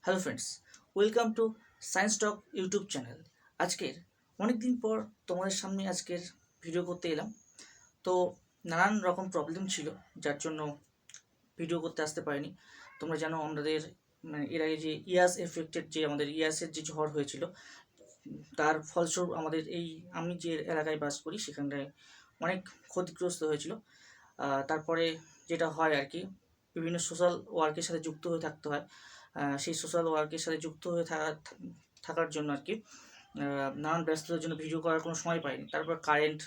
Hello friends, welcome to science talk YouTube channel. আজকের অনেক দিন পর তোমাদের সামনে আজকের ভিডিও করতে এলাম। তো নানান রকম প্রবলেম ছিল, যার জন্য ভিডিও করতে আসতে পারিনি। তোমরা জানো আমাদের এর আগে যে ইয়াস এফেক্টেড, যে আমাদের ইয়াসের যে ঝড় হয়েছিল, তার ফলস্বরূপ আমাদের আমি যে এলাকায় বাস করি সেখানটায় অনেক ক্ষতিগ্রস্ত হয়েছিল। তারপরে যেটা হয় আর কি, বিভিন্ন সোশ্যাল ওয়ার্কের সাথে যুক্ত হয়ে থাকতে হয়। সেই সোশ্যাল ওয়ার্কের সাথে যুক্ত হয়ে থাকার জন্য আর কি নানান ব্যস্ততার জন্য ভিডিও করার কোনো সময় পাইনি। তারপর কারেন্ট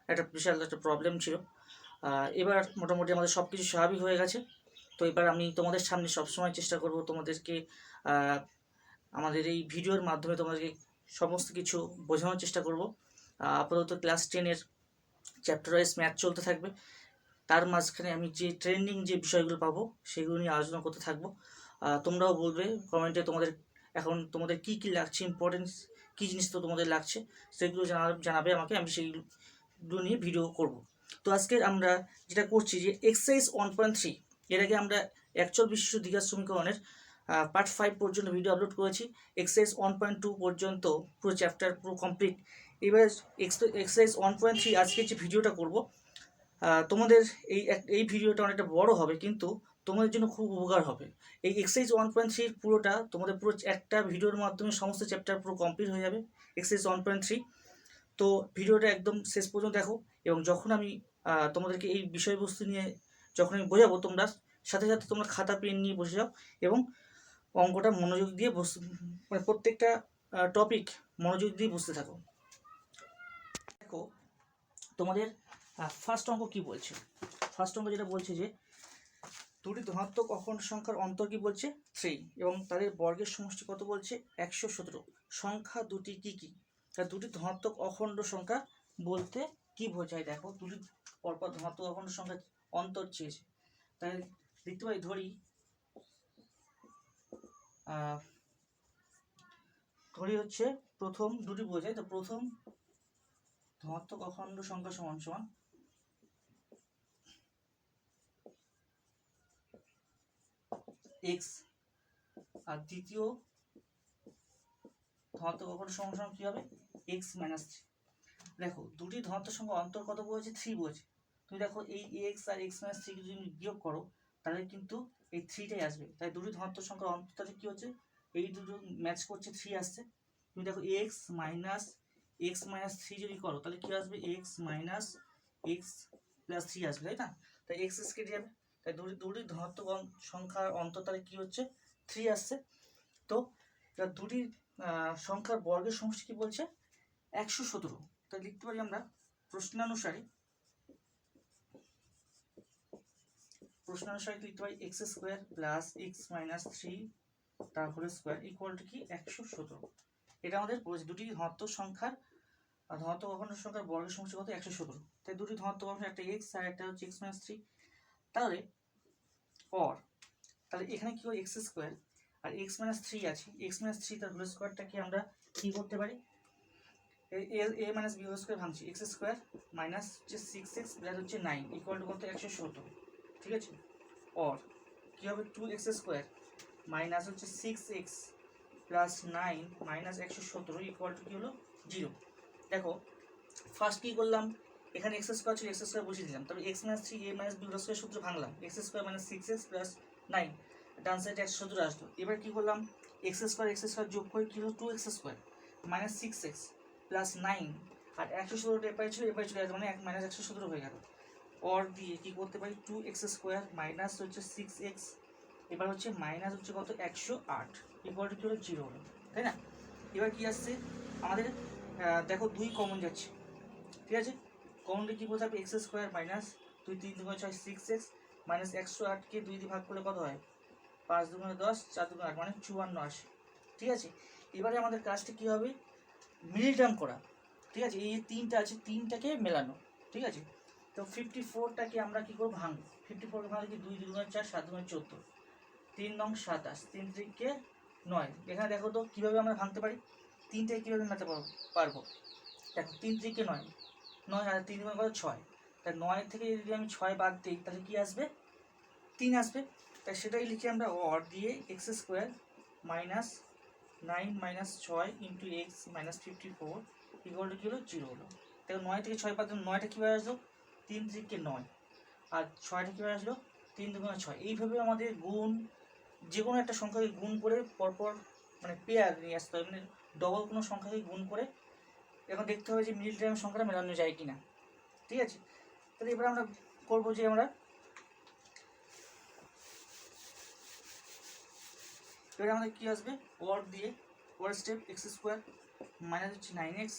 একটা বিশাল একটা প্রবলেম ছিল। এবার মোটামুটি আমাদের সব কিছু স্বাভাবিক হয়ে গেছে। তো এবার আমি তোমাদের সামনে সবসময় চেষ্টা করব তোমাদেরকে আমাদের এই ভিডিওর মাধ্যমে তোমাদেরকে সমস্ত কিছু বোঝানোর চেষ্টা করব। আপাতত ক্লাস 10-এর চ্যাপ্টার ওয়াইজ ম্যাথ চলতে থাকবে। তার মাঝখানে আমি যে ট্রেন্ডিং যে বিষয়গুলো পাবো সেগুলো নিয়ে আলোচনা করতে থাকবো। তোমরাও বলবে কমেন্টে তোমাদের কী কী লাগছে, ইম্পর্টেন্স কী জিনিস তো তোমাদের লাগছে, সেগুলো জানাবে আমাকে। আমি সেইগুলো নিয়ে ভিডিও করব। তো আজকের আমরা যেটা করছি যে এক্সারসাইজ 1.3, এর আগে আমরা অ্যাকচুয়াল বিশিষ্ট দ্বিঘাত সমীকরণের পার্ট 5 পর্যন্ত ভিডিও আপলোড করেছি। এক্সারসাইজ 1.2 পর্যন্ত পুরো চ্যাপ্টার পুরো কমপ্লিট। এবার এক্সারসাইজ 1.3 আজকে যে ভিডিওটা করব, তোমাদের এই ভিডিওটা অনেকটা বড় হবে, কিন্তু তোমাদের জন্য খুব উপকার হবে। এই এক্সারসাইজ 1.3 পুরোটা তোমাদের পুরো একটা ভিডিওর মাধ্যমে সমস্ত চ্যাপ্টার পুরো কমপ্লিট হয়ে যাবে এক্সারসাইজ 1.3। তো ভিডিওটা একদম শেষ পর্যন্ত দেখো, এবং যখন আমি তোমাদেরকে এই বিষয়বস্তু নিয়ে যখন আমি বোঝাবো, তোমরা সাথে সাথে তোমরা খাতা পেন নিয়ে বসে যাও এবং অঙ্কটা মনোযোগ দিয়ে মানে প্রত্যেকটা টপিক মনোযোগ দিয়ে বুঝতে থাকো। দেখো তোমাদের ফার্স্ট অঙ্ক কি বলছে। ফার্স্ট অঙ্ক যেটা বলছে যে দুটি ধনাত্মক অখণ্ড সংখ্যার অন্তর কি বলছে 3, এবং তাদের বর্গের সমষ্টি কত বলছে 117। সংখ্যা দুটি কি কি? দুটি ধনাত্মক অখণ্ড সংখ্যা বলতে কি বোঝায়? দেখো দুটি পরপর ধনাত্মক অখণ্ড সংখ্যা অন্তর চেয়েছে, তাই লিখতে পারি ধরি হচ্ছে প্রথম দুটি বোঝায়। তো প্রথম ধনাত্মক অখণ্ড সংখ্যা সমান সমান এক্স, আর দ্বিতীয় ধনাত্মক অখণ্ড সংখ্যা সমান কি হবে এক্স মাইনাস 3। দেখো দুটি ধনাত্মক সংখ্যা অন্তর কত বলেছে 3 বলেছে। তুমি দেখো এই এক্স আর এক্স মাইনাস 3 যদি তুমি বিয়োগ করো তাহলে কিন্তু এই 3টাই আসবে। তাই দুটি ধনাত্মক সংখ্যার অন্তর তাহলে কি হচ্ছে, এই দুটো ম্যাচ করছে 3 আসছে। তুমি দেখো এক্স মাইনাস 3 যদি করো তাহলে কি আসবে এক্স মাইনাস এক্স প্লাস 3 আসবে, তাই না? তাই এক্স কেটে যাবে। তাই দুটি ধনাত্মক সংখ্যার অন্তর তাহলে কি হচ্ছে 3 আসছে। তো দুটি সংখ্যার বর্গের সমষ্টি কি বলছে 117। তাই লিখতে পারি আমরা প্রশ্নানুসারে লিখতে পারি x square plus x minus 3 তার হোল স্কোয়ার ইকুয়াল টু কি 117। এটা আমাদের বলেছে দুটি ধনাত্মক অখণ্ড সংখ্যার বর্গের সমষ্টি কত 117। তাই দুটি ধনাত্মক অংশ, একটা এক্স আর একটা হচ্ছে এক্স মাইনাস 3। তাহলে এখানে কি হয় এক্স স্কোয়ার আর এক্স মাইনাস 3 আছে, এক্স মাইনাস 3 তার হোল স্কোয়ারটাকে আমরা কি করতে পারি, a minus b whole square ভাঙছি, এক্স স্কোয়ার মাইনাস হচ্ছে 6x প্লাস হচ্ছে 9 ইকুয়াল টু কত 117। ঠিক আছে, অর কী হবে 2x স্কোয়ার মাইনাস হচ্ছে 6x plus 9 minus 117 equal to কী হলো 0। দেখো ফার্স্ট কী করলাম, এখানে এক্স স্কোয়ার ছিল, এক্স স্কোয়ার বসিয়ে দিলাম, তবে x minus 3 a minus b whole square সূত্র ভাঙলাম, x square minus 6x plus 9 ডান সাইডে 117 আসলো। এবার কী করলাম এক্স স্কোয়ার যোগ করে কী হলো 2x square minus 6x plus 9 আর 117 এপারে ছিল এপারে চলে আসবে, মানে মাইনাস 117 হয়ে গেল। অর দিয়ে কি করতে পারি 2x স্কোয়ার মাইনাস হচ্ছে 6x, এবার হচ্ছে মাইনাস হচ্ছে কত 108 ইকুয়াল টু কি হলো 0 হলো, তাই না? এবার কি আসছে আমাদের, দেখো 2 কমন যাচ্ছে, ঠিক আছে? কমনটা কী বলতে হবে x square minus 2 3 2 6 6x minus 108কে 2 দিয়ে ভাগ করলে কত হয় 5 2 10 4 2 8 মানে 54 আসে। ঠিক আছে, এবারে আমাদের কাজটা কী হবে মিডল টার্ম করা। ঠিক আছে, এই তিনটা আছে, তিনটাকে মেলানো। ঠিক আছে, তো 54টাকে আমরা কী করবো ভাঙবো। 54কে ভাঙলে কি 2 2 4 7 2 14 3 9 27 3 3কে 9। এখানে দেখো তো কীভাবে আমরা ভাঙতে পারি, তিনটাকে কীভাবে মেলাতে পারবো। দেখো 3 3কে 9 9 আর 3 কত 6, তাই 9 থেকে যদি আমি 6 বাদ দিই তাহলে কী আসবে 3 আসবে। তাই সেটাই লিখে আমরা অর দিয়ে x square minus 9 minus 6 into x minus 54 equal to কী হলো 0 হলো। দেখো 9 থেকে 6 বাদ 9টা কীভাবে আসলো 3 থেকে 9 আর 6টা কীভাবে আসলো 3 দুগুণে 6। এইভাবে আমাদের গুণ যে কোনো একটা সংখ্যাকে গুণ করে পরপর মানে পেয়ার নিয়ে আসতে হবে, মানে ডবল কোনো সংখ্যাকে গুণ করে এখন দেখতে হবে যে মিডিল টার্মের সংখ্যাটা মেলানো যায় কিনা। ঠিক আছে, তাহলে এবার আমরা করবো যে আমরা এবার আমাদের কী আসবে ওয়ার দিয়ে ওয়ার স্টেপ এক্স স্কোয়ার মাইনাস হচ্ছে 9x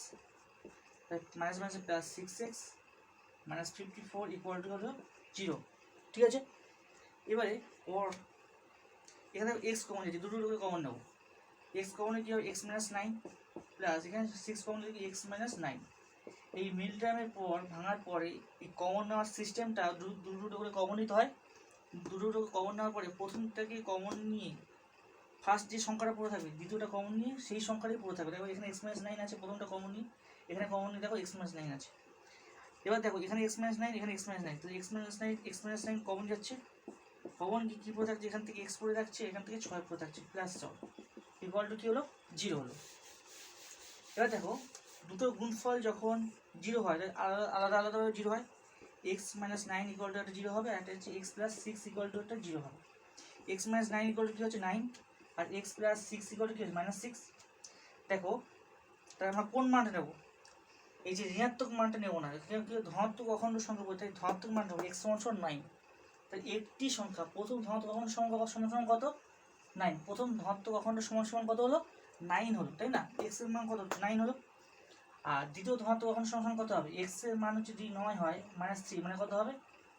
minus minus plus 6x minus 54 equal to হলো 0। ঠিক আছে, এবারে ওর এখানে এক্স কমন যাচ্ছে, দুটো কমন নেবো। এক্স কমনে কী হবে এক্স মাইনাস 9 প্লাস এখানে 6 কমন কি এক্স মাইনাস 9। এই মিল টার্মের পর ভাঙার পরে এই কমন নেওয়ার সিস্টেমটা দুটো করে কমন নিতে হয়। দুটো কমন নেওয়ার পরে প্রথমটাকে কমন নিয়ে ফার্স্ট যে সংখ্যাটা পড়ে থাকবে দ্বিতীয়টা কমন নিয়ে সেই সংখ্যাটাই পড়ে থাকবে। দেখো এখানে এক্স মাইনাস 9 আছে, প্রথমটা কমন নিয়ে এখানে কমন নিয়ে দেখো এক্স মাইনাস 9 আছে। এবার দেখো এখানে এক্স মাইনাস 9 এখানে এক্স মাইনাস 9, তো এক্স মাইনাস 9 কমন যাচ্ছে, কমন কী পড়ে থাকছে এখান থেকে এক্স পড়ে থাকছে, এখান থেকে 6 পড়ে থাকছে প্লাস 6 ইকুয়াল টু কী হলো 0 হলো। এবার দেখো দুটো গুণফল যখন 0 হয় আলাদা আলাদাভাবে 0 হয়। এক্স মাইনাস 9 ইকুয়াল টু একটা 0 হবে, আর একটা হচ্ছে এক্স প্লাস 6 ইকুয়াল টু একটা 0 হবে। এক্স মাইনাস 9 ইকুয়াল টু কী হচ্ছে 9 আর এক্স প্লাস 6 ইকুয়াল টু কী হচ্ছে মাইনাস 6। দেখো তাহলে আমরা কোন মানটা নেব, এই যে ঋণাত্মক মানটা নেব না, এখানে কি ধনাত্মক অখণ্ড সংখ্যা বলতে ধনাত্মক মানটা হবে এক্স সমান 9। তাই একটি সংখ্যা প্রথম ধনাত্মক অখণ্ড সংখ্যা সমান কত 9, প্রথম ধনাত্মক অখণ্ড সমান কত হলো 9 হলো, তাই না? এক্স এর মান কত 9 হলো। আর দ্বিতীয় ধনাত্মক অখণ্ড সমান কত হবে এক্স এর মান হচ্ছে যদি 9 হয় মাইনাস 3 মানে কত হবে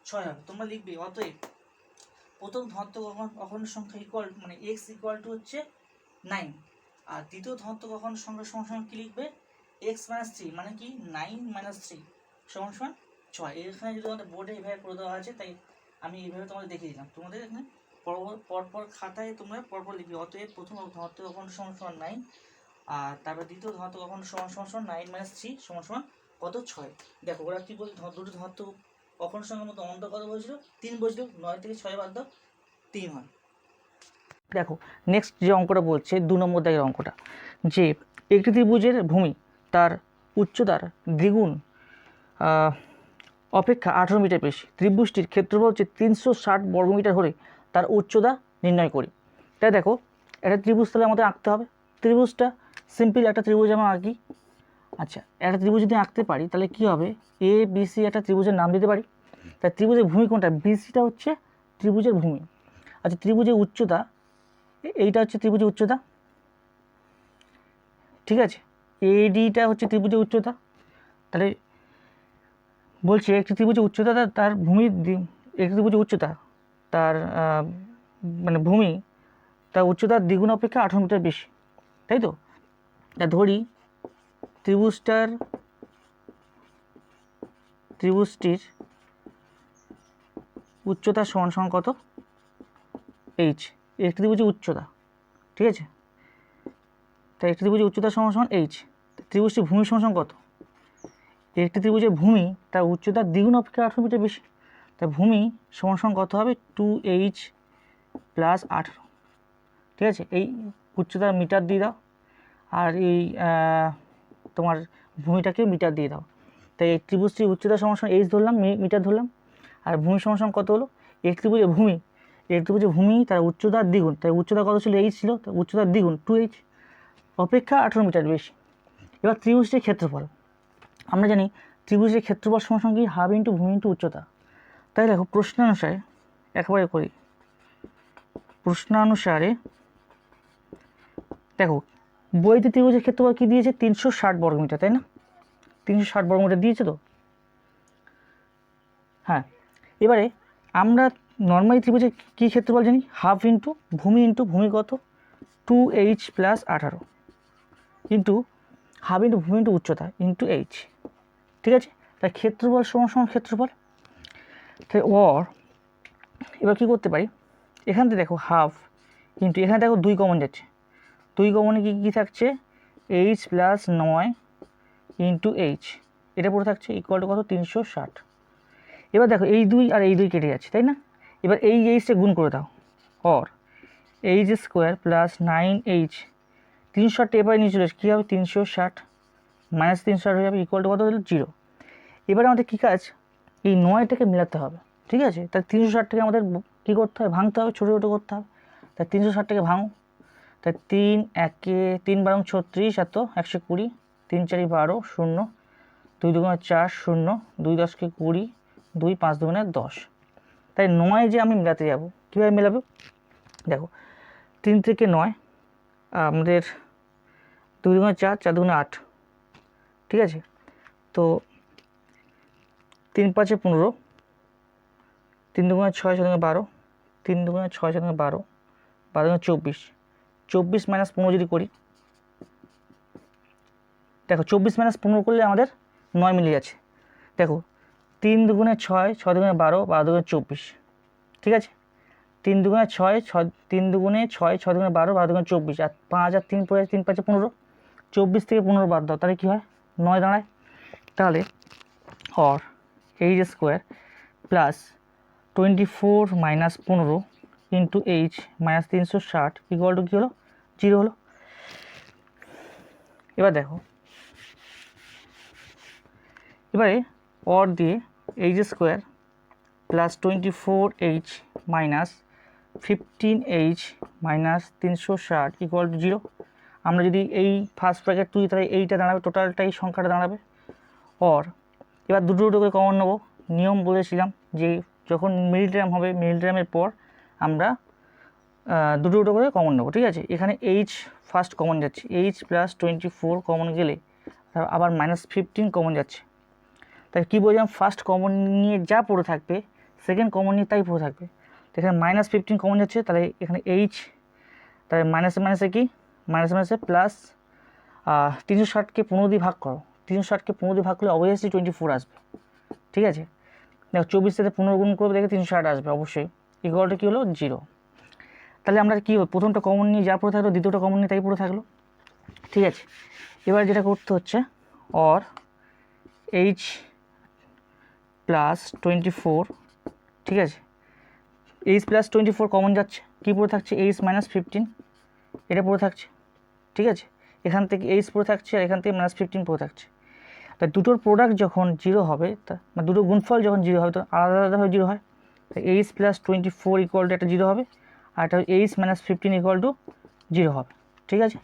6 হবে। তোমরা লিখবে অতএব প্রথম ধনাত্মক অখণ্ড সংখ্যা ইকুয়াল মানে এক্স ইকুয়াল টু হচ্ছে 9, আর দ্বিতীয় ধনাত্মক অখণ্ড সংখ্যা সমান কী লিখবে এক্স মাইনাস 3 মানে কি 9 মাইনাস 3 সমান 6। এখানে যদি আমাদের বোর্ডে এইভাবে করে দেওয়া আছে তাই আমি এইভাবে তোমাদের দেখিয়ে দিলাম। তোমাদের এখানে পরপর খাতায় তোমরা পরপর লিখবে অতএব প্রথম ধনাত্মক অখণ্ড সমান 9 আর তারপর দ্বিতীয় ধনাত্মক অখণ্ড সমান 9 মাইনাস 3 সমান কত 6। দেখো ওরা কী বলছে দুটো ধনাত্মক অখণ্ড সংখ্যার মতো অন্ত কত বলছিল 3 বলছিল, 9 থেকে 6 বাদ দাও 3 হয়। দেখো নেক্সট যে অঙ্কটা বলছে 2 নম্বর দাগের অঙ্কটা, যে একটি ত্রিভুজের ভূমি তার উচ্চতার দ্বিগুণ অপেক্ষা 18 মিটার বেশি, ত্রিভুজটির ক্ষেত্রফল হচ্ছে 360 বর্গমিটার হলে তার উচ্চতা নির্ণয় করি। তাই দেখো একটা ত্রিভুজ তাহলে আমাদের আঁকতে হবে। ত্রিভুজটা সিম্পল একটা ত্রিভুজ আমরা আঁকি। আচ্ছা একটা ত্রিভুজ যদি আঁকতে পারি তাহলে কী হবে এ বি সি একটা ত্রিভুজের নাম দিতে পারি। তাই ত্রিভুজের ভূমি কোনটা বিসিটা হচ্ছে ত্রিভুজের ভূমি। আচ্ছা ত্রিভুজের উচ্চতা এইটা হচ্ছে ত্রিভুজের উচ্চতা, ঠিক আছে, এডিটা হচ্ছে ত্রিভুজের উচ্চতা। তাহলে বলছে একটি ত্রিভুজের উচ্চতা তার ভূমি একটি ত্রিভুজের উচ্চতা তার মানে ভূমি তার উচ্চতার দ্বিগুণ অপেক্ষা 18 মিটার বেশি, তাই তো। তা ধরি ত্রিভুজটির উচ্চতা সমান কত এইচ, একটি ত্রিভুজের উচ্চতা, ঠিক আছে। তাই একটি ত্রিভুজের উচ্চতা সমান এইচ, ত্রিভুজটির ভূমি সমান কত, একটি ত্রিভুজের ভূমি তার উচ্চতার দ্বিগুণ অপেক্ষা 18 মিটার বেশি, তাই ভূমি সমান কত হবে 2h প্লাস 18, ঠিক আছে। এই উচ্চতার মিটার দিয়ে দাও আর এই তোমার ভূমিটাকে মিটার দিয়ে দাও। তাই এই ত্রিভুজটির উচ্চতা সমান এইচ ধরলাম, মিটার ধরলাম, আর ভূমি সমান কত হলো এক ত্রিভুজের ভূমি তার উচ্চতার দ্বিগুণ, তাই উচ্চতা কত ছিল এইচ ছিল, তাই উচ্চতার দ্বিগুণ 2h অপেক্ষা 18 মিটার বেশি। এবার ত্রিভুজটির ক্ষেত্রফল আমরা জানি ত্রিভুজের ক্ষেত্রফল সমান কি হাফ ইন্টু ভূমি ইন্টু উচ্চতা। তাই দেখো প্রশ্নানুসারে একবারে করি, প্রশ্নানুসারে দেখো বইতে ত্রিভুজের ক্ষেত্রফল কী দিয়েছে 360 বর্গমিটার, তাই না, 360 বর্গমিটার দিয়েছে তো। হ্যাঁ এবারে আমরা নর্মালি ত্রিভুজের কী ক্ষেত্রফল জানি হাফ ইন্টু ভূমি কত 2h plus 18 into half into ভূমি ইন্টু উচ্চতা ইন্টু এইচ, ঠিক আছে। তাই ক্ষেত্রফল সমান ক্ষেত্রফল। তাই এবার কী করতে পারি এখান থেকে দেখো হাফ ইন্টু এখানে দেখো 2 কমন যাচ্ছে, 2 কমনে কী থাকছে এইচ প্লাস 9 ইন্টু এইচ, এটা পড়ে থাকছে ইকুয়াল টু কত 360। এবার দেখো এই 2 আর এই 2 কেটে যাচ্ছে, তাই না। এবার এই এইচটা গুণ করে দাও, এইচ স্কোয়ার প্লাস 9h 360 এবারে নিয়ে চলে আসে কী হবে 360 মাইনাস 360 হয়ে যাবে ইকুয়াল টু কত হলো 0। এবারে আমাদের কী কাজ এই 9টাকে মেলাতে হবে, ঠিক আছে। তাই 360টাকে আমাদের কী করতে হবে ভাঙতে হবে, ছোটো ছোটো করতে হবে। তাই 360টাকে ভাঙো, তাই 3 একে 3 বারং 36 এত 120 3 4 12 0 2 দুগুণে 4 0 2 10কে 20 2 5 দুগুণে 10। তাই 9 যে আমি মেলাতে যাব কীভাবে মেলাবো দেখো 3 থেকে 9 আমাদের 2 দুগুণে 4 4 দুগুণে 8, ঠিক আছে। তো 3 5 15 3 দুগুণে 6 6 দুগুণে 12 3 দুগুণে 6 6 দুগুণে 12 12 দুগুণে 24 24 মাইনাস 15 যদি করি দেখো 24 মাইনাস 15 করলে আমাদের 9 মিলে যাচ্ছে। দেখো 3 দুগুণে 6 6 দুগুণে 12 12 দুগুণে 24, ঠিক আছে। 3 দুগুণে 6 3 দুগুণে 6 6 দুগুণে 12 12 দুগুণে 24 আর 5 আর 3 পড়ে 3 5 15 24 থেকে 15 বাদ দাও তাহলে কী হয় 9 দাঁড়ায়। তাহলে और h square plus 24 minus 15 into h minus 360 equal to কী হলো 0 হলো। এবার দেখো এবারে और দিয়ে h square plus 24h minus 15h minus 360 equal to 0। আমরা যদি এই ফার্স্ট ব্র্যাকেট তুলি তাহলে এইটা দাঁড়াবে, টোটালটাই সংখ্যাটা দাঁড়াবে। और এবার দুটো দুটো করে কমন নেবো, নিয়ম বলেছিলাম যে যখন মিডল টার্ম হবে মিডল টার্মের পর আমরা দুটো দুটো করে কমন নেবো, ঠিক আছে। এখানে এইচ ফার্স্ট কমন যাচ্ছে, এইচ প্লাস 24 কমন গেলে আবার মাইনাস 15 কমন যাচ্ছে। তাই কী বলছিলাম ফার্স্ট কমন নিয়ে যা পড়ে থাকবে সেকেন্ড কমন নিয়ে তাই পড়ে থাকবে। তো এখানে মাইনাস 15 কমন যাচ্ছে তাহলে এখানে এইচ, তাহলে মাইনাসে মাইনাসে কি মাইনাসে মাইনাসে প্লাস 360কে 15 দিয়ে ভাগ করো, 360কে 15 দিয়ে ভাগ করলে অবভিয়াসলি 24 আসবে, ঠিক আছে। দেখো 24 থেকে 15 গুণ করবে দেখে 360 আসবে অবশ্যই, ইকুয়ালটা কী হলো 0। তাহলে আমরা কী হলো প্রথমটা কমন নিয়ে যা পড়ে থাকলো দ্বিতীয়টা কমন নিয়ে তাই পড়ে থাকলো, ঠিক আছে। এবার যেটা করতে হচ্ছে और এইচ প্লাস 24, ঠিক আছে। এইচ প্লাস 24 কমন যাচ্ছে, কী পড়ে থাকছে এইচ মাইনাস 15 এটা পড়ে থাকছে, ঠিক আছে। এখান থেকে এইচ পড়ে থাকছে আর এখান থেকে মাইনাস 15 পড়ে থাকছে। তাই দুটোর প্রোডাক্ট যখন 0 হবে মানে দুটো গুণফল যখন 0 হবে তো আলাদা আলাদাভাবে 0 হয়। তাই এইচ প্লাস 24 ইকুয়াল টু একটা 0 হবে আর একটা এইচ মাইনাস 15 ইকুয়াল টু 0 হবে, ঠিক আছে।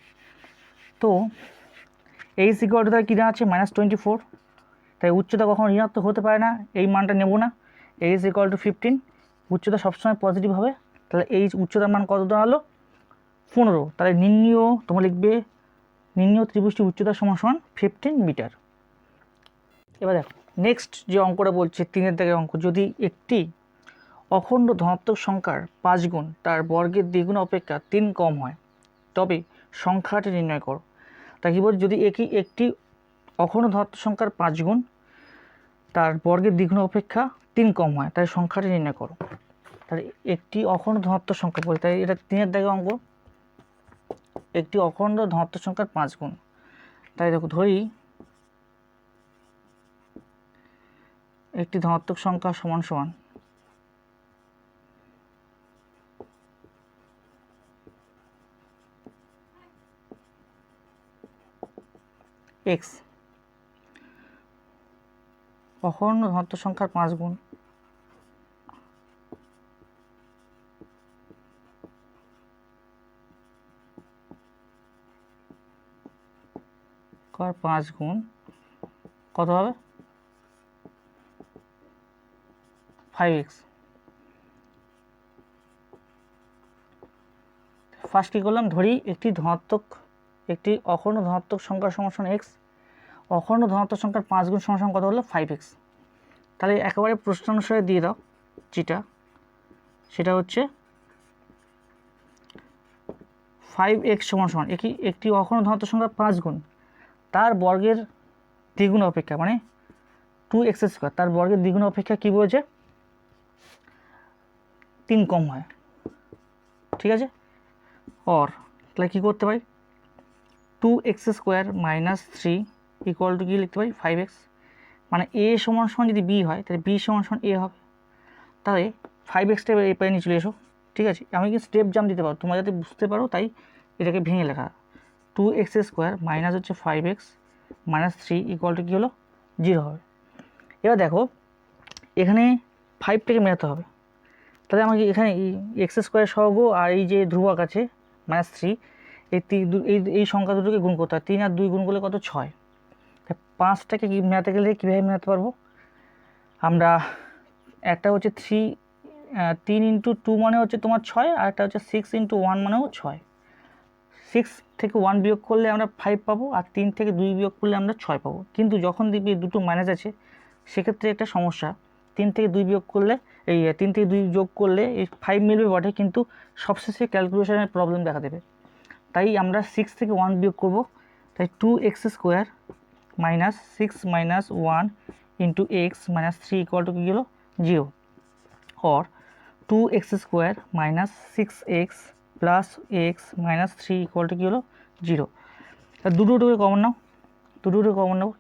তো এইচ ইকুয়াল টু তাহলে কী দাঁড়াচ্ছে মাইনাস 24, তাই উচ্চতা কখনো ঋণাত্মক হতে পারে না, এই মানটা নেব না। এইচ ইকুয়াল টু 15, উচ্চতা সবসময় পজিটিভ হবে। তাহলে এই উচ্চতার মান কত দাঁড়ালো 15। তাহলে নির্ণীয় তোমরা লিখবে নির্ণীয় ত্রিভুজটি উচ্চতা সমান সমান 15 মিটার। এবার দেখো নেক্সট যে অঙ্কটা বলছে 3-এর দাগের অঙ্ক, যদি একটি অখণ্ড ধনাত্মক সংখ্যার 5 গুণ তার বর্গের দ্বিগুণ অপেক্ষা 3 কম হয় তবে সংখ্যাটি নির্ণয় করো। তা কী বলছে যদি একটি অখণ্ড ধনাত্মক সংখ্যার 5 গুণ তার বর্গের দ্বিগুণ অপেক্ষা 3 কম হয় তাই সংখ্যাটি নির্ণয় করো। তাহলে একটি অখণ্ড ধনাত্মক সংখ্যা বলতে তাই এটা 3-এর দাগের অঙ্ক, একটি অখণ্ড ধনাত্মক সংখ্যার 5 গুণ। তাই দেখো ধরি একটি ধনাত্মক সংখ্যা সমান সমান x, অখণ্ড ধনাত্মক সংখ্যার 5 গুণ কত হবে 5x। ফার্স্ট কী করলাম ধরি একটি অখণ্ড ধনাত্মক সংখ্যার সমান সমান x, অখণ্ড ধনাত্মক সংখ্যার 5 গুণ সমান সমান কত হলো 5x। তাহলে একেবারে প্রশ্নানুসারে দিয়ে দাও যেটা সেটা হচ্ছে 5x সমান সমান একটি অখণ্ড ধনাত্মক সংখ্যার 5 গুণ তার বর্গের দ্বিগুণ অপেক্ষা মানে 2x স্কোয়ার তার বর্গের দ্বিগুণ অপেক্ষা কী বলেছে 3 কম হয়, ঠিক আছে। और তাহলে কী করতে পারি 2x square minus 3 equal to কী লিখতে পারি 5x, মানে a সমান সমান যদি b হয় তাহলে b সমান সমান a হবে। তাহলে 5xটা এই পায়ে নিয়ে চলে এসো ঠিক আছে, আমি কি স্টেপ জাম্প দিতে পারো, তোমরা যাতে বুঝতে পারো তাই এটাকে ভেঙে লেখা। 2x² মাইনাস হচ্ছে 5x মাইনাস 3 ইকুয়াল টু কী হলো 0 হবে। এবার দেখো এখানে 5টাকে মেলাতে হবে, তাহলে আমাকে এখানে x² সহগ আর এই যে ধ্রুবক আছে -3 এই সংখ্যা দুটোকে গুণ করতে হয়। 3 আর 2 গুণ করলে কত 6। 5টাকে কি মেলাতে গেলে কীভাবে মেলাতে পারবো আমরা, একটা হচ্ছে 3 × 2 মানে হচ্ছে তোমার 6, আর একটা হচ্ছে 6 × 1 মানেও 6। 6 থেকে 1 বিয়োগ করলে আমরা 5 পাবো, আর 3 থেকে 2 বিয়োগ করলে আমরা 6 পাবো। কিন্তু যখন দেখবি দুটো মাইনাস আছে সেক্ষেত্রে একটা সমস্যা, 3 থেকে 2 বিয়োগ করলে 3 থেকে 2 যোগ করলে এই 5 মিলবে বটে, কিন্তু সবশেষে ক্যালকুলেশনের প্রবলেম দেখা দেবে। তাই আমরা 6 থেকে 1 বিয়োগ করব, তাই 2x² minus 6 minus 1 into x minus 3 equal to কী হলো 0, और 2x² minus 6x plus x minus 3 equal to কী হলো 0। দুটোকে কমন নাও, দুটোকে কমন নাও,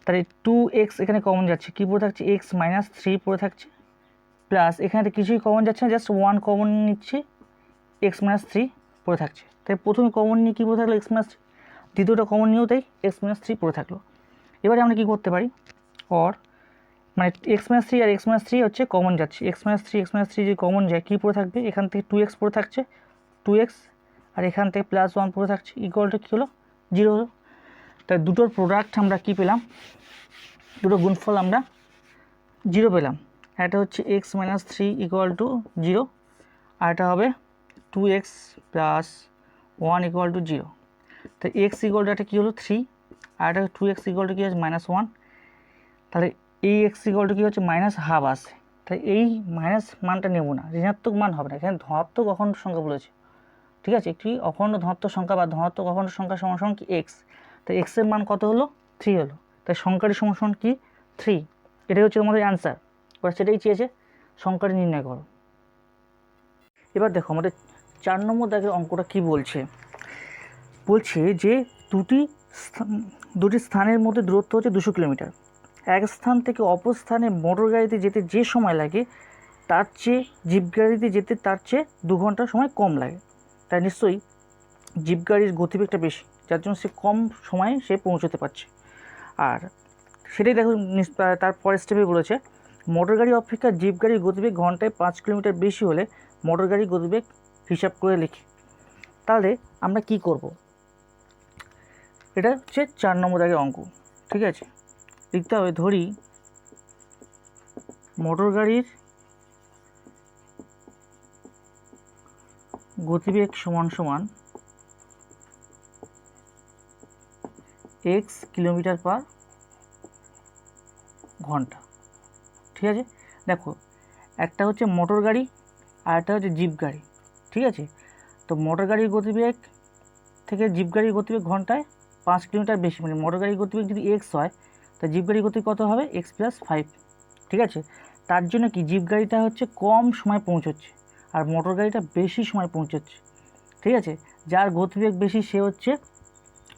তাহলে 2x এখানে কমন যাচ্ছে, কী পড়ে থাকছে x মাইনাস 3 পড়ে থাকছে, প্লাস এখানে কিছুই কমন যাচ্ছে না, জাস্ট 1 কমন নিচ্ছে, x মাইনাস 3 পড়ে থাকছে। তাই প্রথমে কমন নিয়ে কী পড়ে থাকলো x মাইনাস 3, দ্বিতীয়টা কমন নিয়েও তাই x মাইনাস 3 পড়ে থাকলো। এবারে আমরা কী করতে পারি, और মানে x মাইনাস 3 আর x মাইনাস 3 হচ্ছে কমন যাচ্ছে, x মাইনাস 3 যদি কমন যায় কী পড়ে থাকবে, এখান থেকে 2x পড়ে থাকছে 2x, আর এখান থেকে +1 পড়ে থাকছে ইকুয়াল টু কী হলো 0 হলো। তাই দুটোর প্রোডাক্ট আমরা কী পেলাম, দুটো গুণফল আমরা 0 পেলাম। একটা হচ্ছে x মাইনাস 3 ইকুয়াল টু 0, আর এটা হবে 2x প্লাস 1 ইকুয়াল টু 0। তাই x ইকুয়াল টু একটা কী হলো 3, আর একটা 2x ইকুয়াল টু কী আছে -1, তাহলে এই x ইকুয়াল টু কী হচ্ছে -½ আসে। তাই এই মাইনাস মানটা নেব না, ঋণাত্মক মান হবে না, এখানে ধনাত্মক অখণ্ড সংখ্যা বলেছে, ঠিক আছে, একটি অখণ্ড ধনাত্মক সংখ্যা বা ধনাত্মক অখণ্ড সংখ্যা সমান কি x। তাই x এর মান কত হলো 3 হলো, তাই সংখ্যাটি সমান কি 3। এটাই হচ্ছে আমাদের অ্যান্সার, ওরা সেটাই চেয়েছে, সংখ্যাটি নির্ণয় করো। এবার দেখো আমাদের 4 নম্বর দাগের অঙ্কটা কি বলছে, বলছে যে দুটি স্থানের মধ্যে দূরত্ব হচ্ছে 200 কিলোমিটার। এক স্থান থেকে অপর স্থানে মোটর গাড়িতে যেতে যে সময় লাগে তার চেয়ে জিপ গাড়িতে যেতে তার চেয়ে 2 ঘন্টা সময় কম লাগে। তাই নিশ্চয়ই জিপ গাড়ির গতিবেগটা বেশি, যার জন্য সে কম সময়ে সে পৌঁছতে পারছে। আর সেটাই দেখো তার পরের স্টেপে বলেছে মোটর গাড়ি অপেক্ষা জিপ গাড়ির গতিবেগ ঘন্টায় 5 কিলোমিটার বেশি হলে মোটর গাড়ির গতিবেগ হিসাব করে লিখি। তাহলে আমরা কি করব, এটা হচ্ছে 4 নম্বর দাগের অঙ্ক, ঠিক আছে। লিখতে হবে, ধরি মোটর গাড়ির গতিবেগ সমান সমান x কিলোমিটার পার ঘন্টা, ঠিক আছে। দেখো একটা হচ্ছে মোটর গাড়ি আর একটা হচ্ছে জিপ গাড়ি, ঠিক আছে। তো মোটর গাড়ির গতিবেগ থেকে জিপ গাড়ির গতিবেগ ঘন্টায় 5 কিলোমিটার বেশি, মানে মোটর গাড়ির গতিবেগ যদি x হয় তা জিপ গাড়ির গতিবেগ কত হবে x + 5, ঠিক আছে। তার জন্য কি জিপ গাড়িটা হচ্ছে কম সময় পৌঁছচ্ছে আর মোটর গাড়িটা বেশি সময় পৌঁছচ্ছে, ঠিক আছে। যার গতিবেগ বেশি সে হচ্ছে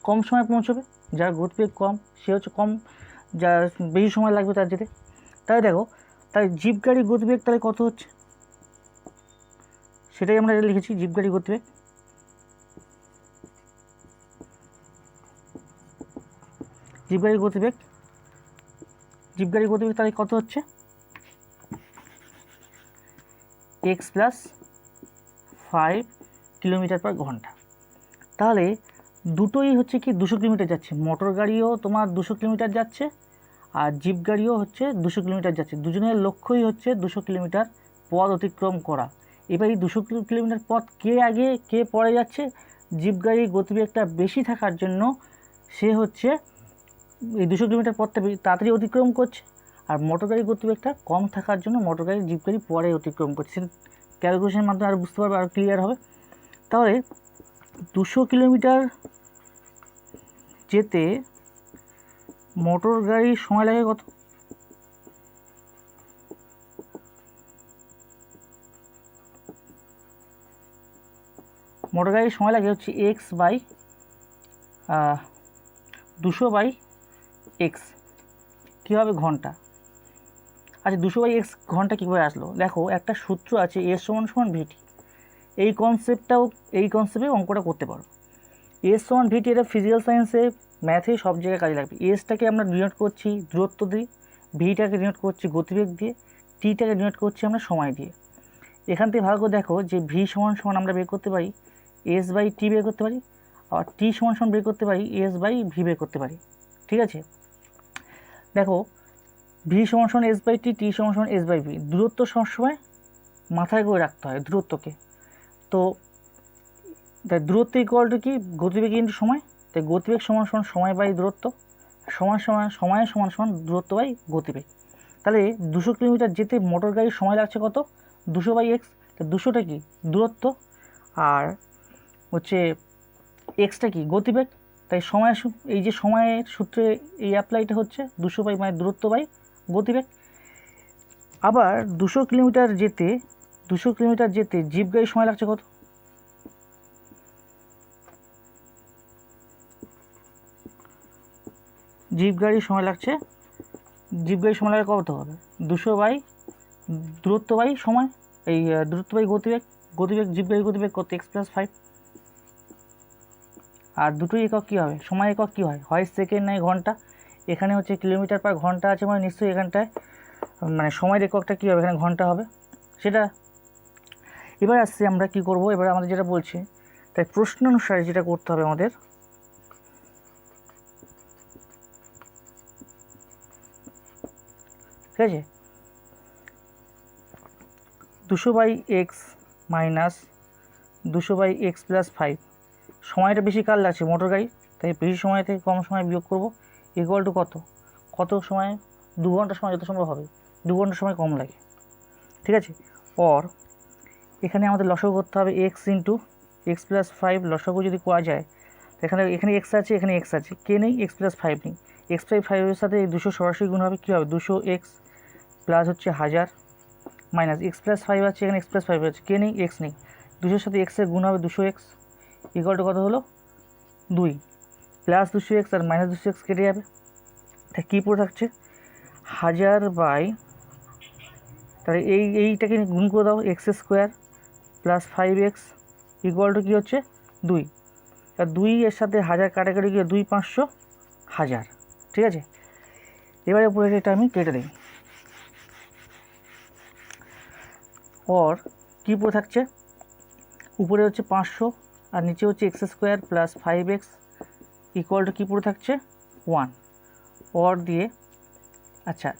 কম সময় পৌঁছবে, যার গতিবেগ কম সে হচ্ছে যার বেশি সময় লাগবে তার যেতে। তাই দেখো, তাই জিপ গাড়ির গতিবেগ তাহলে কত হচ্ছে সেটাই আমরা লিখেছি, জিপ গাড়ির গতিবেগ তাহলে কত হচ্ছে x + 5 কিলোমিটার পার ঘন্টা। তাহলে দুটোই হচ্ছে কি 200 কিলোমিটার যাচ্ছে, মোটর গাড়িও তোমার 200 কিলোমিটার যাচ্ছে আর জিপ গাড়িও হচ্ছে 200 কিলোমিটার যাচ্ছে। দুজনের লক্ষ্যই হচ্ছে 200 কিলোমিটার পথ অতিক্রম করা। এবার এই 200 কিলোমিটার পথ কে আগে কে পরে যাচ্ছে, জিপ গাড়ির গতিবেগটা বেশি থাকার জন্য সে হচ্ছে এই 200 কিলোমিটার পথটা তাড়াতাড়ি অতিক্রম করছে, আর মোটর গাড়ির গতিবেগটা কম থাকার জন্য মোটর গাড়ি জিপ গাড়ি পরে অতিক্রম করছে। সেটা ক্যালকুলেশনের মাধ্যমে আরও বুঝতে পারবে, আরও ক্লিয়ার হবে। তাহলে 200 কিলোমিটার যেতে মোটর গাড়ির সময় লাগে কত, মোটর গাড়ির সময় লাগে হচ্ছে x বাই 200/x, কী হবে ঘন্টা। আচ্ছা 200/x ঘন্টা কীভাবে আসলো, দেখো একটা সূত্র আছে s = vt, এই কনসেপ্টে অঙ্কটা করতে পারো। এস সমান ভিটি, এটা ফিজিক্যাল সায়েন্সে ম্যাথে সব জায়গায় কাজে লাগবে। এসটাকে আমরা ডিনোট করছি দূরত্ব দিয়ে, ভিটাকে ডিনোট করছি গতিবেগ দিয়ে, টিটাকে ডিনোট করছি আমরা সময় দিয়ে। এখান থেকে ভালো করে দেখো যে ভি সমান সমান আমরা বের করতে পারি এস বাই টি বের করতে পারি, আর টি সমান সমান বের করতে পারি এস বাই ভি বের করতে পারি। ঠিক আছে, দেখো ভি সমান সমান এস বাই টি, টি সমান সমান এস বাই ভি। দূরত্ব সবসময় মাথায় করে রাখতে হয় দূরত্বকে। তো তাই দূরত্ব ইকুয়াল টু কি, গতিবেগ ইন্টু সময়। তাই গতিবেগ সমান সমান সময় বাই দূরত্ব, সময় সমান সমান দূরত্ব বাই গতিবেগ। তাহলে 200 কিলোমিটার যেতে মোটর গাড়ির সময় লাগছে কত, 200 বাই এক্স। তো 200টা কি দূরত্ব, আর হচ্ছে এক্সটা কি গতিবেগ। তাই এই যে সময়ের সূত্রে এই অ্যাপ্লাইটা হচ্ছে 200 বাই মানে দূরত্ব বাই গতিবেগ। আবার 200 কিলোমিটার যেতে জিপ গাড়ির সময় লাগছে কত, জিপ গাড়ির সময় লাগছে কত হবে, 200 বাই দূরত্ব বাই সময়, এই দূরত্ব বাই গতিবেগ জিপ গাড়ির গতিবেগ কত, x+5। আর দুটোই একক কী হবে, সময় একক কী হয় সেকেন্ড নয় ঘন্টা। এখানে হচ্ছে কিলোমিটার পার ঘন্টা আছে, মানে নিশ্চয়ই এখানটায় মানে সময়ের এককটা কী হবে, এখানে ঘন্টা হবে সেটা। এবার আসছি আমরা কি করব, এবার আমাদের যেটা বলছে, তাই প্রশ্ন অনুসারে যেটা করতে হবে আমাদের, ঠিক আছে, 200 by x minus 200 by x+5। সময়টা বেশি কার লাগছে, মোটর গাড়ি, তাই বেশি সময় থেকে কম সময় বিয়োগ করব, ইকুয়াল টু কত সময়, 2 ঘন্টা সময় যত সম্ভব হবে, 2 ঘন্টা সময় কম লাগে। ঠিক আছে, পর এখানে আমাদের লসাগু করতে হবে এক্স ইন্টু x+5। লসাগু যদি করা যায়, এখানে এক্স আছে, এখানে এক্স আছে, কে নেই, x+5 নেই। x+5 এর সাথে এই 200 সরাসরি গুণ হবে, কী হবে 200x প্লাস হচ্ছে 1000 মাইনাস x+5 আছে, এখানে x+5 আছে, কে নেই, এক্স নেই। 200 সাথে এক্সের গুণ হবে 200x, ইকুয়াল টু কত হলো 2, প্লাস 200x আর মাইনাস 200x কেটে যাবে। তা কী পড়ে থাকছে 1000 বাই, তাহলে এইটাকে গুণ করে দাও, x² plus 5x equal to কী হচ্ছে 2। আর 2 এর সাথে 1000 কাটাকাটি গিয়ে 2 500 1000। ঠিক আছে, এবারে উপরে এটা আমি কেটে দিই। और কী পড়ে থাকছে, উপরে হচ্ছে 500 আর নিচে হচ্ছে x² plus 5x equal to কী পড়ে থাকছে 1। और দিয়ে আচ্ছা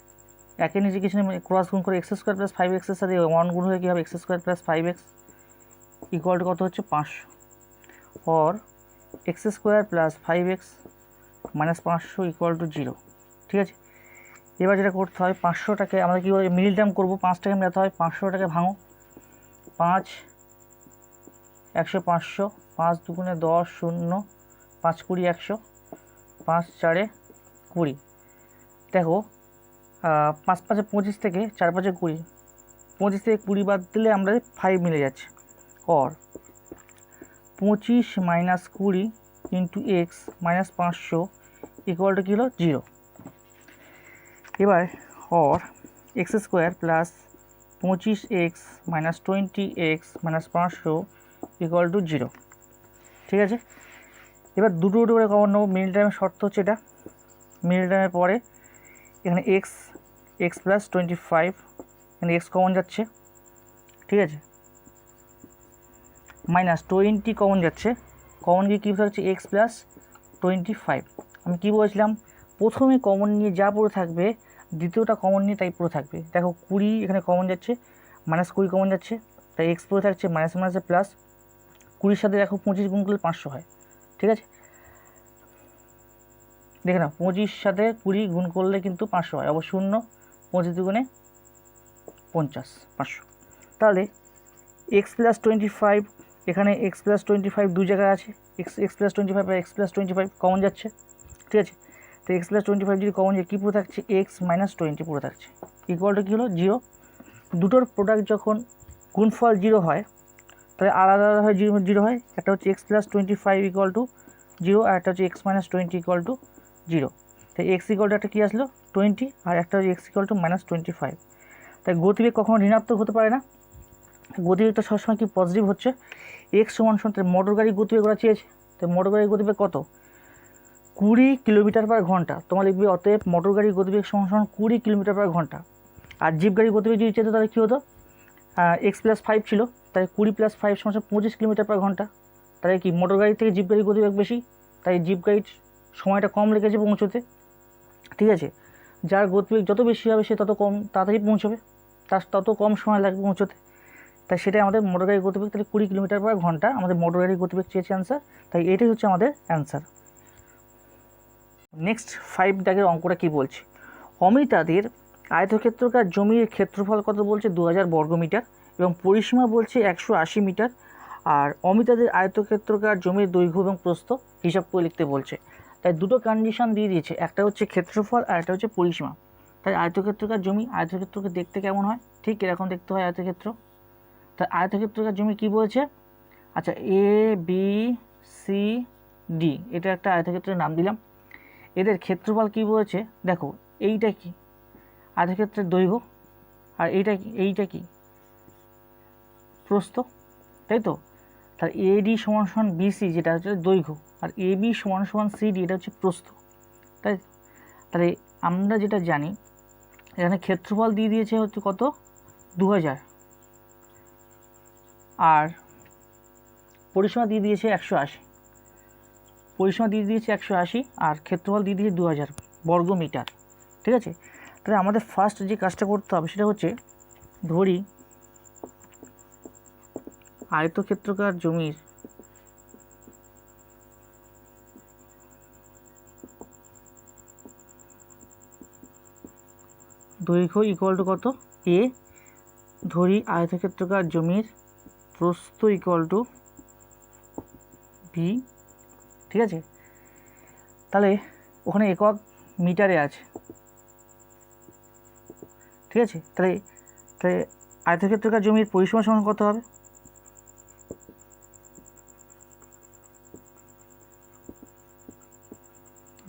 একের নিচে কিছু নেই, ক্রস গুণ করে x² প্লাস 5x এর সাথে 1 গুণ হয়ে কী হবে x² plus 5x equal to কত হচ্ছে 500। और x² plus 5x minus 500 equal to 0। ঠিক আছে, এবার যেটা করতে হয় 500টাকে আমরা কী বলে মিডিল টার্ম করবো, 5টাকে মেলাতে হয়, 500টাকে ভাঙো, 5 100 500, 5 দুগুণে 10 0, 5 20 100, 5 4 20। দেখো 5 5 25 থেকে 4 5 20, 25 থেকে 20 বাদ দিলে আমরা 5 মিলে যাচ্ছে। और 25 minus 20 into x minus 500 equal to কী হলো 0। এবার और x² plus 25x minus 20x minus 500 equal to 0। ঠিক আছে, এবার দুটো করে কমন নেবো, মিডল টার্মের শর্ত হচ্ছে এটা। মিডল টার্মের পরে এখানে x প্লাস 25, এখানে x কমন যাচ্ছে, ঠিক আছে, মাইনাস 20 কমন যাচ্ছে, কমন গিয়ে কী থাকছে x প্লাস 25। আমি কী বলেছিলাম, প্রথমে কমন নিয়ে যা পড়ে থাকবে দ্বিতীয়টা কমন নিয়ে তাই পড়ে থাকবে। দেখো 20 এখানে কমন যাচ্ছে, মাইনাস 20 কমন যাচ্ছে, তাই এক্স পড়ে থাকছে মাইনাস মাইনাসে প্লাস। 20 সাথে দেখো 25 গুণ করলে 500 হয়। ঠিক আছে, দেখে নাও 25 সাথে 20 গুণ করলে কিন্তু 500 হয়, অবশ্য 0 25 দুগুণে 50 500। তাহলে এক্স প্লাস 25, এখানে এক্স প্লাস 25 দু জায়গায় আছে, এক্স প্লাস 25 আর এক্স প্লাস 25 কমন যাচ্ছে। ঠিক আছে, তো এক্স প্লাস 25 যদি কমন যায় কী পুরো থাকছে এক্স মাইনাস 20 পুরো থাকছে, ইকুয়াল টু কী হলো 0। দুটোর প্রোডাক্ট যখন গুণফল 0 হয় তাহলে আলাদা আলাদাভাবে 0 হয়। একটা হচ্ছে এক্স প্লাস 25 ইকুয়াল টু 0, আর একটা হচ্ছে এক্স মাইনাস 20 ইকুয়াল টু 0। তাই এক্স ইকুয়াল টু একটা কী আসলো 20, আর একটা হচ্ছে এক্স ইকুয়াল টু মাইনাস 25। তাই গতিবেগ কখনো ঋণাত্মক হতে পারে না, গতিবেগটা সবসময় কি পজিটিভ হচ্ছে, এক্স সমান মোটর গাড়ির গতিবেগ ওরা চেয়েছে, তো মোটর গাড়ির গতিবেগ কত 20 কিলোমিটার পার ঘন্টা, তোমার লিখবে অতএব মোটর গাড়ির গতিবেগ সমান 20 কিলোমিটার পার ঘন্টা। আর জিপ গাড়ির গতিবেগ যদি চেয়েছে তাহলে কী হতো, x+5 ছিল, তাই 20 + 5 = 25 কিলোমিটার পার ঘন্টা। তাই কি মোটর গাড়ির থেকে জিপ গাড়ির গতিবেগ বেশি, তাই জিপ গাড়ির সময়টা কম লেগেছে পৌঁছতে, ঠিক আছে। যার গতিবেগ যত বেশি হবে সে তত কম তাড়াতাড়ি পৌঁছবে, তার তত কম সময় লাগবে পৌঁছতে, তাই সেটাই আমাদের মোটর গাড়ির গতিবেগ। তাহলে 20 কিলোমিটার পার ঘন্টা আমাদের মোটর গাড়ির গতিবেগ চেয়েছে অ্যান্সার, তাই এটাই হচ্ছে আমাদের অ্যান্সার। নেক্সট 5 দাগের অঙ্কটা কী বলছে, অমিতাদের আয়তক্ষেত্রকার জমির ক্ষেত্রফল কত বলছে 2000 বর্গমিটার এবং পরিসীমা বলছে 180 মিটার, আর অমিতাদের আয়তক্ষেত্রকার জমির দৈর্ঘ্য এবং প্রস্থ হিসাব করে লিখতে বলছে। তাই দুটো কন্ডিশন দিয়ে দিয়েছে, একটা হচ্ছে ক্ষেত্রফল আর একটা হচ্ছে পরিসীমা। তাই আয়তক্ষেত্রকার জমি, আয়তক্ষেত্রকে দেখতে কেমন হয়, ঠিক এরকম দেখতে হয় আয়তক্ষেত্র। তাই আয়তক্ষেত্রকার জমি কী বলছে, আচ্ছা ABCD এটা একটা আয়তক্ষেত্রের নাম দিলাম, এদের ক্ষেত্রফল কী বলেছে দেখো, এইটা কি আয়তক্ষেত্রের দৈর্ঘ্য আর এইটা কি প্রস্থ, তাই তো। তাহলে AD = BC যেটা হচ্ছে দৈর্ঘ্য, আর AB = CD এটা হচ্ছে প্রস্থ, তাই। তাহলে আমরা যেটা জানি এখানে ক্ষেত্রফল দিয়ে দিয়েছে হচ্ছে কত 2000, আর পরিসীমা দিয়ে দিয়েছে 180, পরিসীমা দিয়ে দিয়েছে 180 আর ক্ষেত্রফল দিয়ে দিয়েছে 2000 বর্গমিটার, ঠিক আছে। তাহলে আমাদের ফার্স্ট যে কাজটা করতে হবে সেটা হচ্ছে, ধরি আয়তক্ষেত্রকার জমির দৈর্ঘ্য ইকুয়াল টু কত A, ধরি আয়তক্ষেত্রকার জমির প্রস্থ ইকুয়াল টু B, ঠিক আছে। তাহলে ওখানে একক মিটারে আছে, ঠিক আছে। তাহলে তাহলে আয়তক্ষেত্রকার জমির পরিসীমা সমান কত হবে,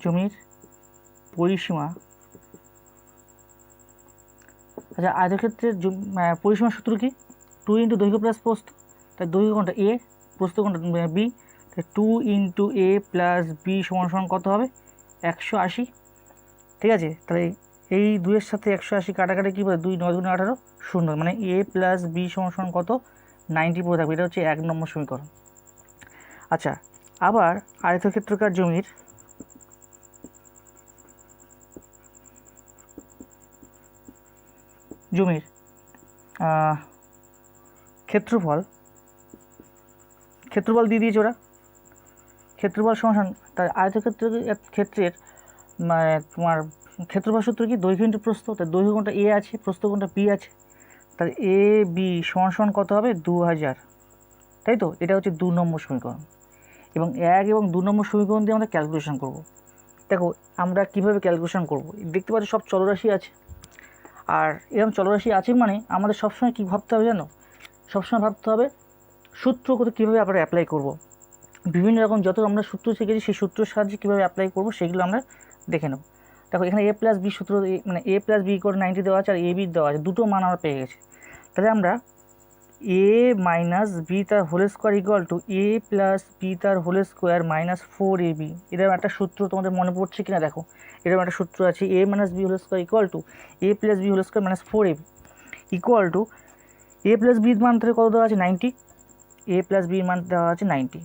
জমির পরিসীমা, আচ্ছা আয়তক্ষেত্রের পরিসীমার সূত্র কি 2 × দৈর্ঘ্য প্লাস প্রস্থ, তাই দৈর্ঘ্য কোনটা A, প্রস্থ কোনটা B, তাই 2 × A + B = কত হবে 180, ঠিক আছে। তাহলে এই 2-এর সাথে 180 কাটাকাটি কী বলে 2 × 9 = 18 0, মানে A + B = কত 90 পড়ে থাকবে, এটা হচ্ছে 1 নম্বর সমীকরণ। আচ্ছা আবার আয়তক্ষেত্রকার জমির ক্ষেত্রফল দিয়ে দিয়েছে ওরা, ক্ষেত্রফল সমান, তার ক্ষেত্রের তোমার ক্ষেত্রফল সূত্র কি দৈর্ঘ্য × প্রস্থ, তাই দৈর্ঘ্য কোনটা A আছে, প্রস্থ কোনটা B আছে, তাহলে AB = কত হবে 2000, তাই তো। এটা হচ্ছে 2 নম্বর সমীকরণ, এবং 1 এবং 2 নম্বর সমীকরণ দিয়ে আমরা ক্যালকুলেশন করব। দেখো আমরা কিভাবে ক্যালকুলেশন করব, দেখতে পাচ্ছি সব চলরাশি আছে, আর এরকম চলরাশি আছে মানে আমাদের সবসময় কী ভাবতে হবে জানো, সবসময় ভাবতে হবে সূত্র কীভাবে আমরা অ্যাপ্লাই করব, বিভিন্ন রকম যত আমরা সূত্র শিখেছি সেই সূত্রের সাহায্যে কীভাবে অ্যাপ্লাই করব সেগুলো আমরা দেখে নেব। দেখো এখানে A + B সূত্র, মানে A + B = 90 দেওয়া আছে আর AB দেওয়া আছে, দুটো মান আমরা পেয়ে গেছি। তাহলে আমরা A - B তার whole square equal to A + B তার হোল স্কোয়ার - 4AB, এরকম একটা সূত্র তোমাদের মনে পড়ছে কিনা দেখো, এরকম একটা সূত্র আছে A - B whole square equal to A + B whole square - 4AB equal to A + B এর মান কত দেওয়া আছে 90, A + B এর মান দেওয়া আছে 90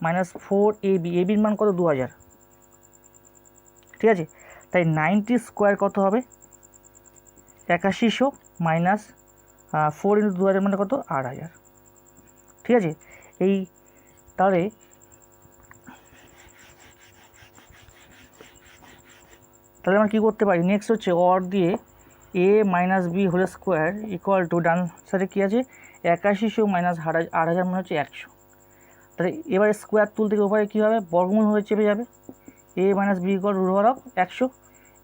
-4AB, AB এর মান কত 2000, ঠিক আছে। তাই 90 স্কোয়ার কত হবে 8100 মাইনাস 4 × 2000 মানে কত 8000, ঠিক আছে। এই তাহলে আমরা কী করতে পারি, নেক্সট হচ্ছে অর দিয়ে A - B whole square equal to, ডান সাইডে কী আছে 8100 মাইনাস 8000 মানে হচ্ছে 100। তাহলে এবারে স্কোয়ার তুলতে গিয়ে ওপারে কী হবে বর্গমূল হয়ে চেপে যাবে, A - B = √100,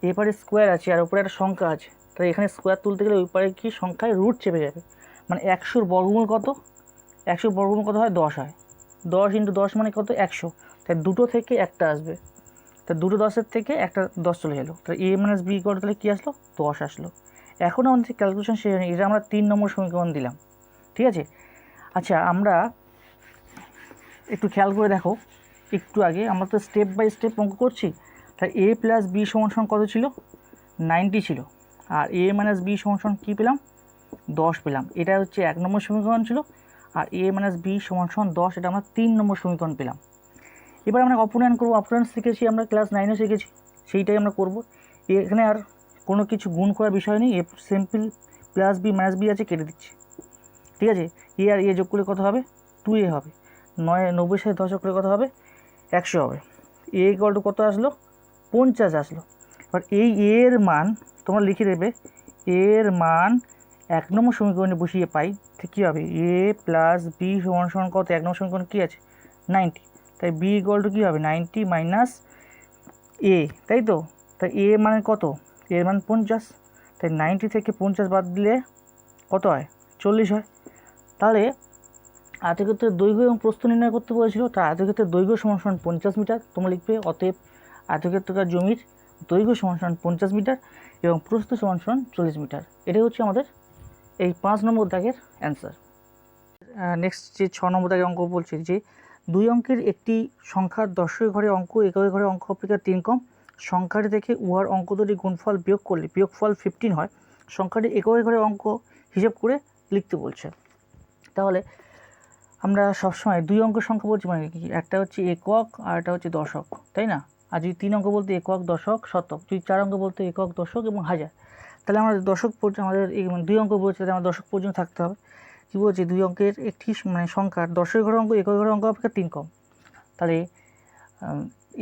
এপারে স্কোয়ার আছে আর ওপরে একটা সংখ্যা আছে, তাহলে এখানে স্কোয়ার তুলতে গেলে ওই পারে কি সংখ্যায় রুট চেপে যাবে, মানে 100-র বর্গমূল কত, 100-র বর্গমূল কত হয় 10 হয়, 10 × 10 মানে কত 100, তাই দুটো থেকে একটা আসবে, তাই দুটো 10-এর থেকে একটা 10 চলে গেলো, তাহলে A - B = তাহলে কী আসলো 10 আসলো। এখন আমাদের ক্যালকুলেশন শেষ হয়নি, এটা আমরা 3 নম্বর সমীকরণ দিলাম, ঠিক আছে। আচ্ছা, আমরা একটু খেয়াল করে দেখো, একটু আগে আমরা তো স্টেপ বাই স্টেপ অঙ্ক করছি। তাই a প্লাস বি সমান সমান কত ছিল? 90 ছিল। আর a মাইনাস বি সমান সমান কী পেলাম? 10 পেলাম। এটা হচ্ছে 1 নম্বর সমীকরণ ছিল। আর a মাইনাস বি সমান সমান 10, এটা আমরা 3 নম্বর সমীকরণ পেলাম। এবার আমরা অপূর্ণায়ন করবো। অপূর্ণায়ন শিখেছি আমরা, ক্লাস 9-এ শিখেছি, সেইটাই আমরা করব। এখানে আর কোনো কিছু গুণ করার বিষয় নেই। A simple plus B minus B আছে, কেটে দিচ্ছি। ঠিক আছে, এ আর এ যোগ করলে কত হবে? 2a হবে। 90 সাথে 10 যোগ করলে কত হবে? 100 হবে। এ ইকুয়াল টু কত আসলো? 50 আসলো। এবার এই এর মান তোমরা লিখে দেবে। এর মান 1 নম্বর সমীকরণে বসিয়ে পাই, ঠিক কী হবে? এ প্লাস বি সমান সমান কত? 1 নম্বর সমীকরণ কী আছে? 90। তাই বি ইকুয়াল টু কী হবে? 90 মাইনাস এ, তাই তো? তাই এ মানে কত? এর মান 50। তাই 90 থেকে 50 বাদ দিলে কত হয়? 40 হয়। তাহলে আয়তক্ষেত্রের দৈর্ঘ্য এবং প্রস্থ নির্ণয় করতে বলেছিল। তাই আয়তক্ষেত্রের দৈর্ঘ্য সমান সমান 50 মিটার। তোমরা লিখবে অতএব আয়তক্ষেত্রাকার জমির দৈর্ঘ্য সমান সমান 50 মিটার এবং প্রস্থ সমান সমান 40 মিটার। এটাই হচ্ছে আমাদের এই 5 নম্বর দাগের অ্যান্সার। নেক্সট যে 6 নম্বর দাগের অঙ্ক বলছে যে 2 অঙ্কের একটি সংখ্যার দশকের ঘরে অঙ্ক এককের ঘরে অঙ্ক অপেক্ষা 3 কম। সংখ্যাটি থেকে উহার অঙ্ক দুটি গুণফল বিয়োগ করলে বিয়োগফল 15 হয়। সংখ্যাটি এককের ঘরে অঙ্ক হিসেব করে লিখতে বলছে। তাহলে আমরা সবসময় 2 অঙ্কের সংখ্যা বলছি মানে কি? একটা হচ্ছে একক আর একটা হচ্ছে দশক, তাই না? আর যদি 3 অঙ্ক বলতে একক, দশক, শতক। যদি 4 অঙ্ক বলতে একক, দশক এবং হাজার। তাহলে আমরা দশক পর্যন্ত, আমাদের মানে 2 অঙ্ক বলছে, তাহলে আমরা দশক পর্যন্ত থাকতে হবে। কী বলছে? 2 অঙ্কের একটি মানে সংখ্যার দশকের ঘরে অঙ্ক এককের ঘরে অঙ্ক অপেক্ষা 3 কম। তাহলে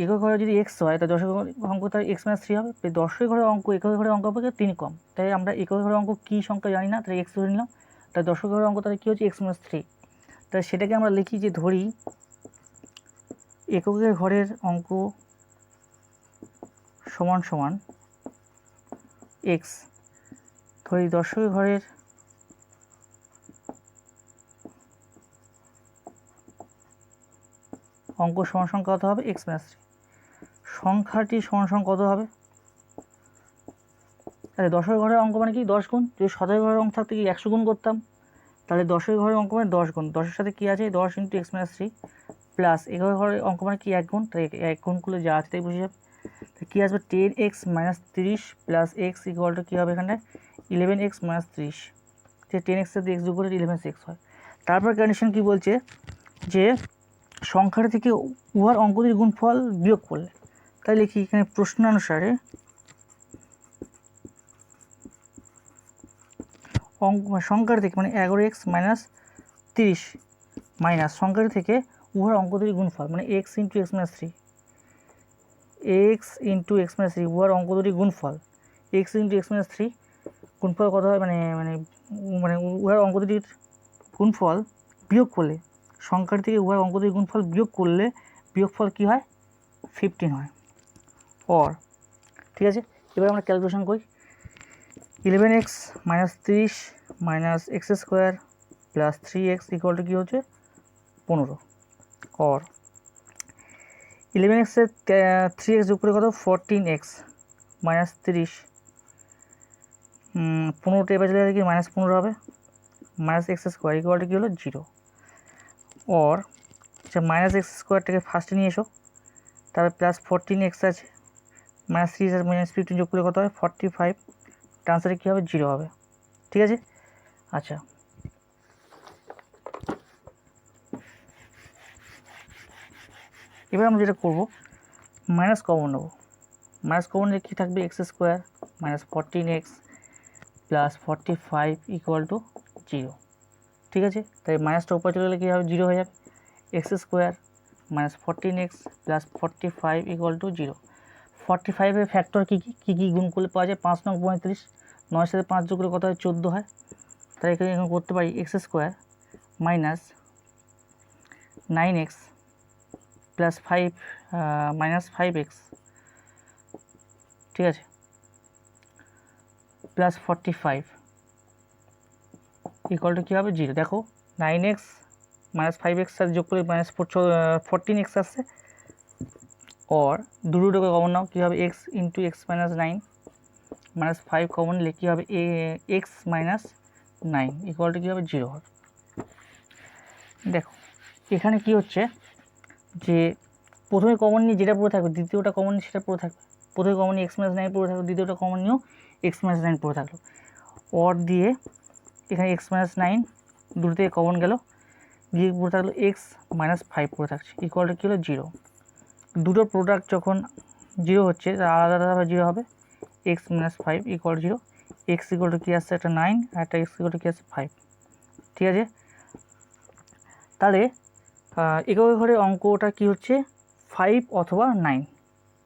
একক ঘরে যদি এক্স হয়, তাহলে দশকের অঙ্ক তাহলে এক্স মাইনাস 3 হবে। দশকের ঘরে অঙ্ক এককের ঘরে অঙ্ক অপেক্ষা 3 কম। তাই আমরা এককের ঘরে অঙ্ক কী সংখ্যা জানি না, তাহলে এক্স ধরে নিলাম। তাই দশকের ঘরে অঙ্ক তাহলে কী হচ্ছে? X minus 3। তাই সেটাকে আমরা লিখি যে ধরি এককের ঘরের অঙ্ক সমান সমান এক্স, ধরি দশকের ঘরের অঙ্ক সমান সমান কত হবে? X minus 3। সংখ্যাটি সমান সমান কত হবে? তাহলে দশকের ঘরের অঙ্ক মানে কি? 10 গুণ। যদি শতকের ঘরের অঙ্ক থাকতে কি 100 গুণ করতাম। তাহলে দশকের ঘরের অঙ্ক মানে 10 গুণ। 10-এর সাথে কী আছে? 10 × এক্স মাইনাস 3 প্লাস এককের ঘরের অঙ্ক মানে কি? 1 গুণ। তাই 1 গুণ করলে যা আছে তাই বসে যাবে। তাই কী আসবে? 10x minus 30 plus x equal to কী হবে এখানে? 11x minus 30। যে 10x সাথে এক্স যোগ করে 11x হয়। তারপর কন্ডিশন কী বলছে? যে সংখ্যাটা থেকে উহার অঙ্ক দুটির গুণফল বিয়োগ করলে। তাই লিখি এখানে প্রশ্নানুসারে সংখ্যাটা থেকে মানে 11x মাইনাস 30 মাইনাস সংখ্যাটি থেকে উহার অঙ্ক দুটির গুণফল মানে x × x minus 3, x × x minus 3 উহার অঙ্ক দুটির গুণফল x × x মাইনাস 3 গুণফল কত হয়? মানে মানে মানে উহার অঙ্ক দুটির গুণফল বিয়োগ করলে, সংখ্যাটি থেকে উহার অঙ্ক দুটির গুণফল বিয়োগ করলে বিয়োগফল কী হয়? 15 হয়। অর ঠিক আছে। এবার আমরা ক্যালকুলেশন করি। 11x minus 30 minus x square plus 3x equal to কী হচ্ছে? 15। অর 11x এর 3x যোগ করে কত? 14x মাইনাস 30 15টা এবার চলে গেলে কি? মাইনাস 15 হবে। Minus x square equal to কী হলো? 0। অর আচ্ছা, মাইনাস এক্স স্কোয়ারটাকে ফার্স্টে নিয়ে এসো। তারপরে প্লাস 14x আছে, মাইনাস 3 আর মাইনাস 15 যোগ করলে কত হবে? 45। আনসারে কী হবে? 0 হবে। ঠিক আছে। আচ্ছা, এবার আমরা যেটা করব, মাইনাস কমন নেব। মাইনাস কমন নিলে কী থাকবে? X square minus 14x plus 45 equal to 0। ঠিক আছে। তাই মাইনাসটা উপরে চলে গেলে কী হবে? 0 হয়ে যাবে। X square minus 14x plus 45 equal to 0। 45-এর ফ্যাক্টর কী কী গুণ করলে পাওয়া যায়? 5 নং 35, 9 সাথে 5 যোগ করে কত হয়? 14 হয়। তাই এখানে করতে পারি x square minus 9x plus 5 minus 5x, ঠিক আছে, প্লাস 45 ইকুয়াল টু কী হবে? 0। দেখো 9x মাইনাস 5x সাথে যোগ করে মাইনাস 14x আসছে। और দুটোকে কমন নাও, কী হবে? x × x minus 9 minus 5 common নিলে কী হবে? x মাইনাস 9 ইকুয়াল টু কী হবে? 0 হবে। দেখো এখানে কি হচ্ছে যে প্রথমে কমন নিয়ে যেটা পড়ে থাকবে দ্বিতীয়টা কমন নিয়ে সেটা পড়ে থাকবে, প্রথমে কমন নিয়ে -9 পড়ে থাকবে, দ্বিতীয়টা কমন নিয়েও -9 পড়ে থাকলো। অর দিয়ে এখানে -9 দুটো থেকে কমন গেল, গিয়ে পড়ে থাকলো x-5 পড়ে থাকছে, ইকুয়ালটা কী হলো 0। দুটো প্রোডাক্ট যখন 0 হচ্ছে আলাদা আলাদাভাবে 0 হবে, x-5 ইকুয়াল 0, x ইকুয়ালটা কী আসছে একটা 9 আর একটা x ইকুয়ালটা কী আসছে 5। ঠিক আছে, তাহলে একক ঘরের অঙ্কটা কি হচ্ছে 5 অথবা 9,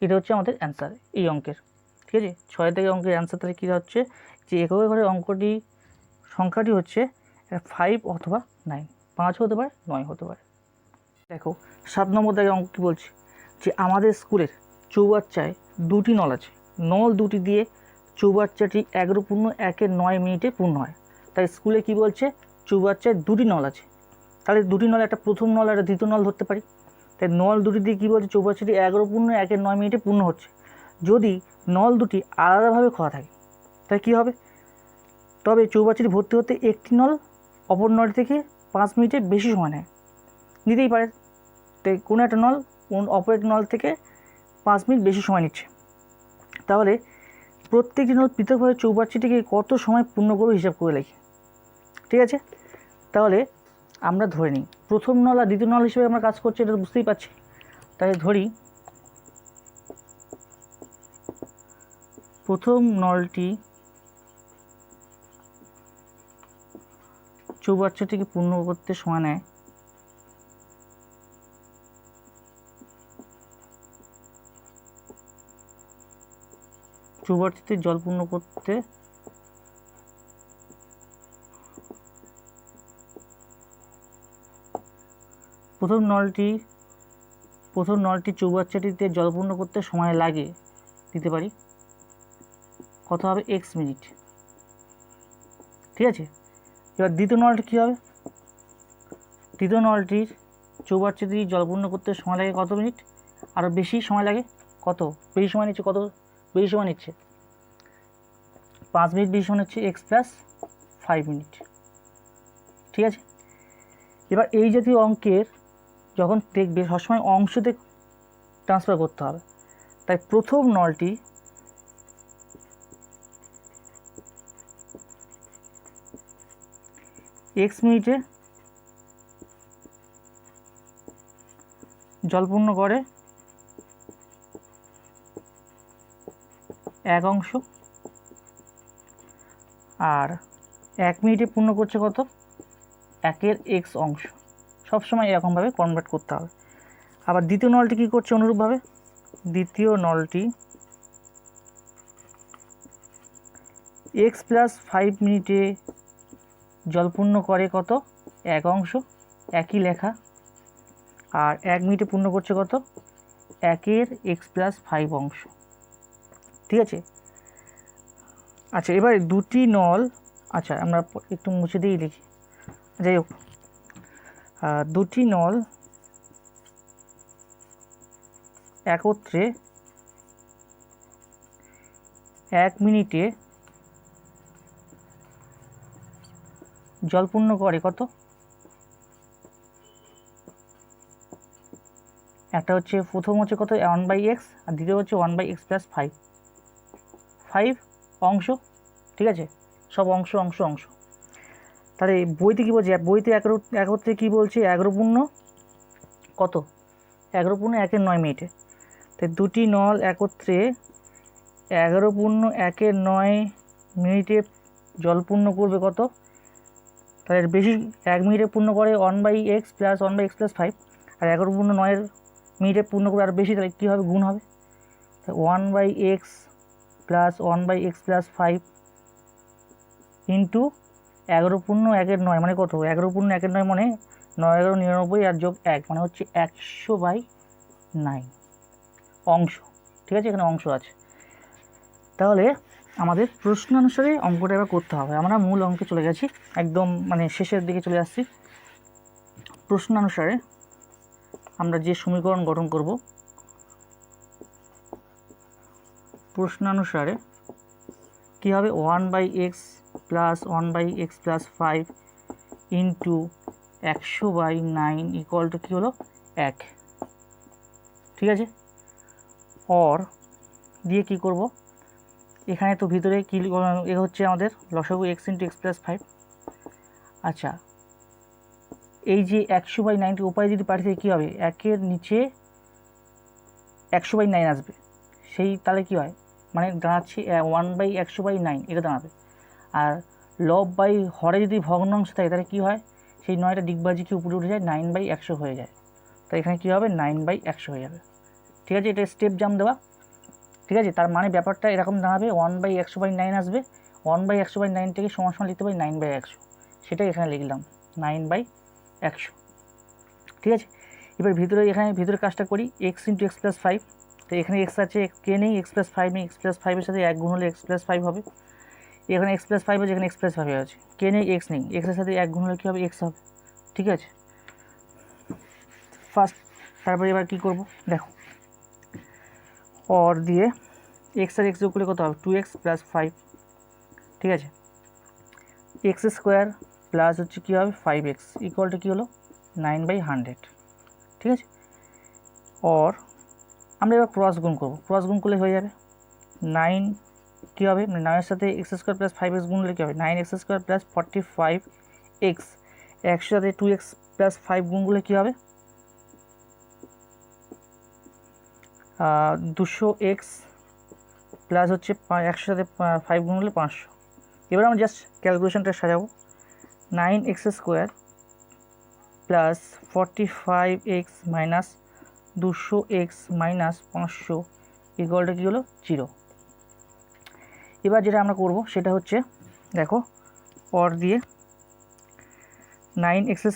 এটা হচ্ছে আমাদের অ্যান্সার এই অঙ্কের। ঠিক আছে, 6 থেকে অঙ্কের অ্যান্সার তাহলে কী হচ্ছে যে একক ঘরের অঙ্কটি সংখ্যাটি হচ্ছে 5 অথবা 9, 5 হতে পারে 9 হতে পারে। দেখো 7 নম্বর দাগে অঙ্ক কী বলছে যে আমাদের স্কুলের চৌবাচ্চায় দুটি নল আছে, নল দুটি দিয়ে চৌবাচ্চাটি 11:09 মিনিটে পূর্ণ হয়। তাই স্কুলে কি বলছে চৌবাচ্চায় দুটি নল আছে, তাহলে দুটি নল একটা প্রথম নল একটা দ্বিতীয় নল ধরতে পারি। তাই নল দুটি দিয়ে কী বলছে চৌবাচ্চাটি 11:09 মিনিটে পূর্ণ হচ্ছে। যদি নল দুটি আলাদাভাবে খোলা থাকে তাই কী হবে, তবে চৌবাচ্চাটি ভর্তি হতে একটি নল অপর নল থেকে 5 মিনিটের বেশি সময় নেয়, নিতেই পারে। তাই কোনো একটা নল অপর একটি নল থেকে 5 মিনিট বেশি সময় নিচ্ছে, তাহলে প্রত্যেকটি নল পৃথকভাবে চৌবাচ্চাটিকে কত সময় পূর্ণ করবে হিসাব করে লিখি। ঠিক আছে, তাহলে আমরা ধরে নিই প্রথম নল আর দ্বিতীয় নল হিসেবে আমরা কাজ করছি, এটা বুঝতেই পারছি। তাই ধরি প্রথম নলটি চৌবাচ্চাটিকে পূর্ণ করতে সময় নেয় চৌবাচ্চাতে জল পূর্ণ করতে প্রথম নলটি চৌবাচ্চাটিতে জল পূর্ণ করতে সময় লাগে দিতে পারি কত হবে x মিনিট। ঠিক আছে, এবার দ্বিতীয় নলটি কী হবে, দ্বিতীয় নলটির চৌবাচ্চাটি জল পূর্ণ করতে সময় লাগে কত মিনিট, আরও বেশি সময় লাগে, কত বেশি সময় নিচ্ছে, কত বেশি সময় নিচ্ছে 5 মিনিট বেশি সময় নিচ্ছে x+5 মিনিট। ঠিক আছে, এবার এই জাতীয় অঙ্কের যখন দেখবে সবসময় অংশতে ট্রান্সফার করতে হবে। তাই প্রথম নলটি x মিনিটে জল পূর্ণ করে 1 অংশ, আর 1 মিনিটে পূর্ণ করছে কত 1-এর x অংশ। সবসময় এরকমভাবে কনভার্ট করতে হবে। আবার দ্বিতীয় নলটি কী করছে অনুরূপভাবে, দ্বিতীয় নলটি x+5 মিনিটে জল পূর্ণ করে কত 1 অংশ, একই লেখা, আর 1 মিনিটে পূর্ণ করছে কত 1-এর x+5 অংশ। ঠিক আছে, আচ্ছা এবার দুটি নল, আচ্ছা আমরা একটু মুছে দিয়েই লিখি, যাই হোক দুটি নল একত্রে 1 মিনিটে জল পূর্ণ করে কত, একটা হচ্ছে প্রথম হচ্ছে কত 1/x আর দ্বিতীয় হচ্ছে 1/x+5 অংশ। ঠিক আছে, সব অংশ অংশ অংশ। তাহলে বইতে কী বলছে, বইতে একত্রে কী বলছে 11 পূর্ণ কত 11:09 মিনিটে। তাই দুটি নল একত্রে 11:09 মিনিটে জল পূর্ণ করবে কত, তাহলে বেশি 1 মিনিটে পূর্ণ করে 1/x + 1/x+5, আর 11:09 মিনিটে পূর্ণ করবে আর বেশি, তাহলে কী হবে গুণ হবে, 1/x + 1/x+5 ইন্টু 11:09 মানে কত 11:09 মানে 9-11-99 আর যোগ 1 মানে হচ্ছে 100/9 অংশ। ঠিক আছে, এখানে অংশ আছে। তাহলে আমাদের প্রশ্ন অনুসারে অঙ্কটা এবার করতে হবে। আমরা মূল অঙ্কে চলে গেছি, একদম মানে শেষের দিকে চলে আসছি। প্রশ্ন অনুসারে আমরা যে সমীকরণ গঠন করব, প্রশ্নানুসারে কী হবে 1/x + 1/x+5 into 100/9 equal to কী হলো 1, ঠিক আছে। অর দিয়ে কি করব, এখানে তো ভিতরে কি এ হচ্ছে আমাদের লসাগু x × x+5। আচ্ছা, এই যে 100/9 উপায় যদি পাঠিয়ে কী হবে, 1-এর নিচে 100/9 আসবে, সেই তাহলে কী হয়, মানে দাঁড়াচ্ছে 1/100/9 এটা দাঁড়াবে। আর লব বাই হরে যদি ভগ্নাংশ থাকে তাহলে কী হয়, সেই 9টা ডিগবাজি কি উপরে উঠে যায়, 9/100 হয়ে যায়। তো এখানে কী হবে, 9/100 হয়ে যাবে, ঠিক আছে। এটা স্টেপ জাম্প দেওয়া, ঠিক আছে। তার মানে ব্যাপারটা এরকম দাঁড়াবে, 1/100/9 আসবে, 1/100/9 সমান সমান লিখতে পারি 9/100, সেটাই এখানে লিখলাম 9/100, ঠিক আছে। এবার ভিতরে এখানে ভিতরে কাজটা করি, x × x+5। তো এখানে x আছে, কে নেই, x+5 নেই, x+5-এর সাথে 1 গুণ হলে x+5 হবে। এখানে x+5 আছে, এখানে x+5 আছে, কে নেই, x নেই, x-এর সাথে 1 গুণ হলে কী হবে, x হবে, ঠিক আছে। ফার্স্ট, তারপরে এবার কী করব দেখো, অর দিয়ে x আর x যোগ করলে কত হবে, 2x + 5, ঠিক আছে। x² প্লাস হচ্ছে কী হবে 5x ইকুয়াল টু কী হলো 9/100, ঠিক আছে। অর আমরা এবার ক্রস গুণ করব, ক্রস গুণ করলে হয়ে যাবে 9 কী হবে, 9-এর সাথে x² + 5x গুণ হলে কী হবে, 9x² + 45x, 100 সাথে 2x + 5 গুণ করলে কী হবে, 200x প্লাস হচ্ছে 100 সাথে 5 গুণ হলে 500। এবার আমরা জাস্ট ক্যালকুলেশনটা সাজাবো, 9x² plus 45x minus 200x minus 500 equal to কী হলো 0। এবার যেটা আমরা করব সেটা হচ্ছে দেখো, অর দিয়ে 9x²,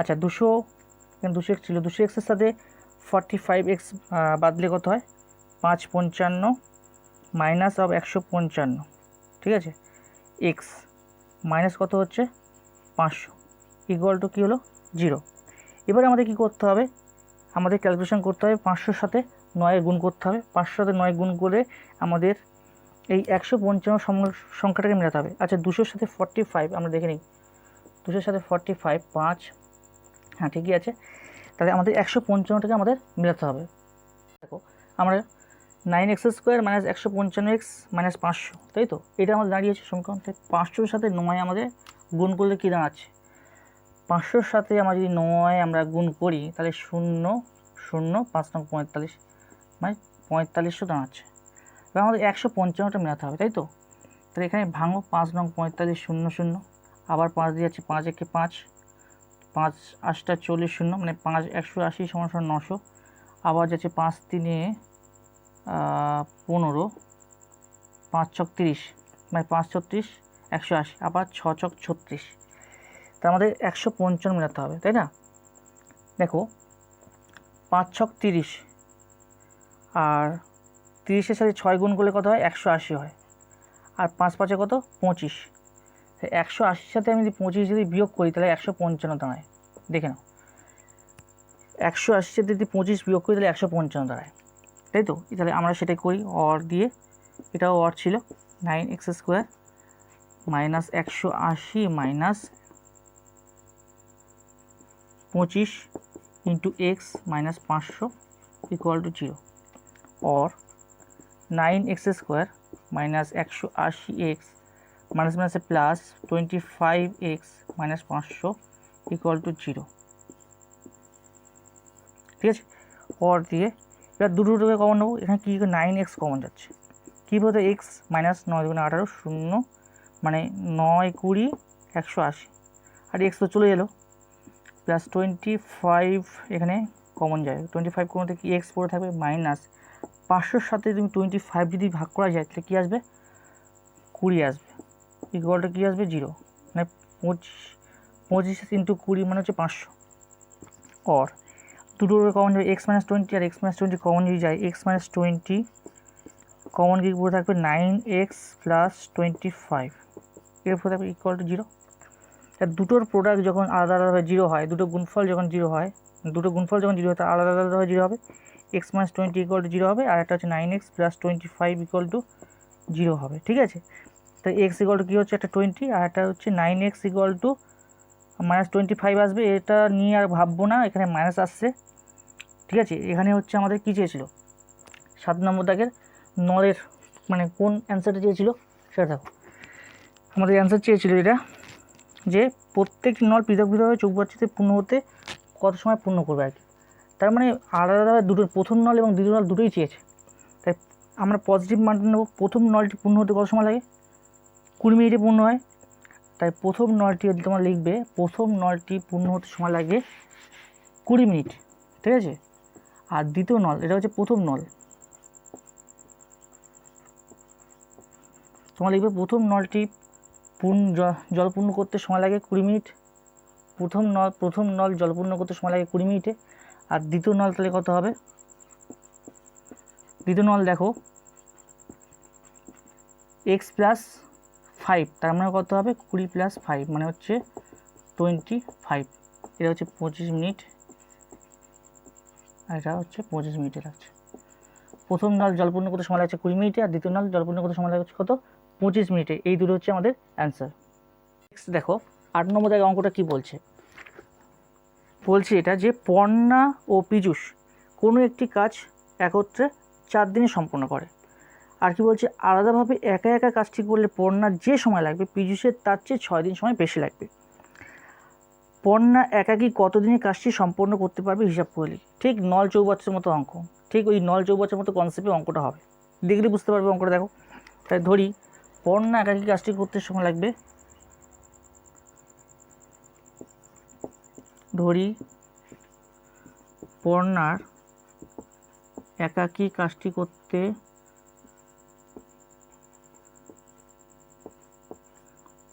আচ্ছা 200x ছিল, 200x-এর সাথে 45x বাদলে কত হয়, 555 মাইনাস অফ 155, ঠিক আছে, x মাইনাস কত হচ্ছে 500 ইকুয়াল টু কী হলো 0। এবারে আমাদের কী করতে হবে, আমাদের ক্যালকুলেশন করতে হবে, 500-র সাথে 9 গুণ করতে হবে, 500-র সাথে 9 গুণ করে আমাদের এই 155 সংখ্যাটাকে মেলাতে হবে। আচ্ছা 200-র সাথে 45 আমরা দেখে নিই, 200-র সাথে 45 5, হ্যাঁ ঠিকই আছে, তাহলে আমাদের 155টাকে আমাদের মেলাতে হবে। দেখো আমরা 9x² মাইনাস 155x মাইনাস 500, তাই তো, এটা আমাদের দাঁড়িয়েছে সমীকরণ। তাই 500-র সাথে 9 আমাদের গুণ করলে কী দাঁড়াচ্ছে, 500-র সাথে আমরা যদি 9 আমরা গুণ করি তাহলে 0 0 5 9 45, মানে 4500 দাঁড়াচ্ছে। এবার আমাদের 155টা মেলাতে হবে, তাই তো। তাহলে এখানে ভাঙো, 5 9 45 0 0, আবার 5 দিয়ে যাচ্ছে, 5 একে 5, 5 8টা 40 0, মানে 5 180 সমান 900, আবার যাচ্ছে 5 3 15, 5 ছক 30, মানে 5 36 180, আবার 6 ছক 36, তা আমাদের 155 মেলাতে হবে, তাই না। দেখো 5 ছক 30 আর 30-এর সাথে 6 গুণ করলে কত হয়, 180 হয়, আর 5 5-এ কত 25, 180-র সাথে আমি যদি 25 যদি বিয়োগ করি তাহলে 155 দাঁড়ায়, দেখে নাও, 180-র সাথে যদি 25 বিয়োগ করি তাহলে 155 দাঁড়ায়, তাই তো। তাহলে আমরা সেটাই করি, অর দিয়ে, এটাও অর ছিল, 9x² minus 180 minus 25 into x minus 500 equal to 0, और 9x² মাইনাস 180x মাইনাস মাইনাসে plus 25x minus 500 equal to 0, ঠিক আছে। और দিয়ে এবার দুটোকে কমন নেবো, এখানে কী 9x কমন যাচ্ছে, কী বলতে x মাইনাস 9 × 18 0, মানে 9 20 180, আর x তো চলে এলো, প্লাস 25 এখানে কমন যাবে, 25 কমতে কি x পড়ে থাকবে, মাইনাস 500-র সাথে তুমি 25 যদি ভাগ করা যায় তাহলে কী আসবে, 20 আসবে, ইকুয়ালটা কী আসবে 0, মানে 25 ইন্টু 20 মানে হচ্ছে 500। और দুটোর কমন যাবে x - 20 আর x - 20 কমন যদি যায়, x - 20 কমন কি পড়ে থাকবে 9x + 25, এর পড়ে থাকবে ইকুয়াল টু 0। আর দুটোর প্রোডাক্ট যখন আলাদা আলাদাভাবে 0 হয়, দুটো গুণফল যখন 0 হয়, তার আলাদা আলাদাভাবে 0 হবে, x - 20 ইকুয়াল টু 0 হবে, আর একটা হচ্ছে 9x + 25 ইকুয়াল টু 0 হবে, ঠিক আছে। তাই x ইকুয়াল টু কী হচ্ছে, একটা 20 আর একটা হচ্ছে 9x ইকুয়াল টু -25 আসবে, এটা নিয়ে আর ভাববো না, এখানে মাইনাস আসছে। ঠিক আছে, এখানে হচ্ছে আমাদের কী চেয়েছিল, 7 নম্বর দাগের নলের মানে কোন অ্যান্সারটা চেয়েছিল সেটা দেখো। আমাদের অ্যান্সার চেয়েছিল এটা যে প্রত্যেকটি নল পৃথক পৃথকভাবে চৌবাচ্চাতে পূর্ণ হতে কত সময় পূর্ণ করবে আর কি। তার মানে আলাদাভাবে দুটো, প্রথম নল এবং দ্বিতীয় নল দুটোই চেয়েছে। তাই আমরা পজিটিভ মানটা নেব। প্রথম নলটি পূর্ণ হতে কত সময় লাগে, 20 মিনিটে পূর্ণ হয়। তাই প্রথম নলটি যদি তোমরা লিখবে, প্রথম নলটি পূর্ণ হতে সময় লাগে 20 মিনিট। ঠিক আছে, আর দ্বিতীয় নল, এটা হচ্ছে প্রথম নল, তোমরা লিখবে প্রথম নলটি জল পূর্ণ করতে সময় লাগে 20 মিনিট। প্রথম নল জল পূর্ণ করতে সময় লাগে 20 মিনিটে। আর দ্বিতীয় নল তাহলে কত হবে, দ্বিতীয় নল দেখো x+5, তার মানে কত হবে 20 + 5 মানে হচ্ছে 25। এটা হচ্ছে 25 মিনিট, আর এটা হচ্ছে 25 মিনিটে লাগছে। প্রথম নল জল পূর্ণ করতে সময় লাগছে 20 মিনিটে, আর দ্বিতীয় নল জল পূর্ণ করতে সময় লাগছে কত, 25 মিনিটে। এই দুটো হচ্ছে আমাদের অ্যান্সার। নেক্সট দেখো 8 নম্বর জায়গায় অঙ্কটা কী বলছে, বলছে এটা যে পর্ণা ও পীযূষ কোনো একটি কাজ একত্রে 4 দিনে সম্পন্ন করে। আর কি বলছে, আলাদাভাবে একা একা কাজটি করলে পর্ণার যে সময় লাগবে পীযূষের তার চেয়ে 6 দিন সময় বেশি লাগবে। পর্ণা একাকী কতদিনে কাজটি সম্পন্ন করতে পারবে হিসাব করলি। ঠিক নল চৌবাচ্চার মতো অঙ্ক, ঠিক ওই নল চৌবাচ্চার মতো কনসেপ্টে অঙ্কটা হবে, দেখলে বুঝতে পারবে অঙ্কটা। দেখো, তাই ধরি পর্ণা একাকী কাজটি করতে সময় লাগবে, ধরি পর্ণার একাকী কাজটি করতে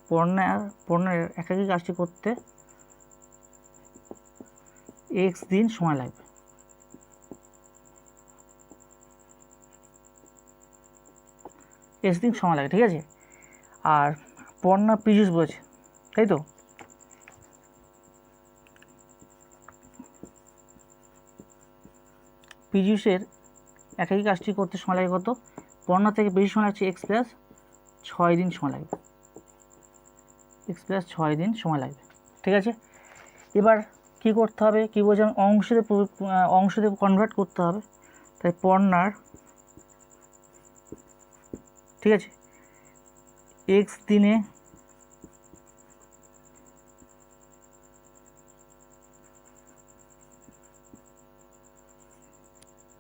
পর্ণার একাকী কাজটি করতে x দিন সময় লাগবে। x দিন সময় লাগে, ঠিক আছে। আর পর্ণা পীযূষ বলেছে, তাই তো, পীযূষের একাকী কাজটি করতে সময় লাগে কত, পর্ণা থেকে বেশি সময় লাগছে x+6 দিন সময় লাগবে, x+6 দিন সময় লাগবে। ঠিক আছে, এবার কি করতে হবে, কি বলছে, অংশতে কনভার্ট করতে হবে। তাই পর্ণার, ঠিক আছে, x দিনে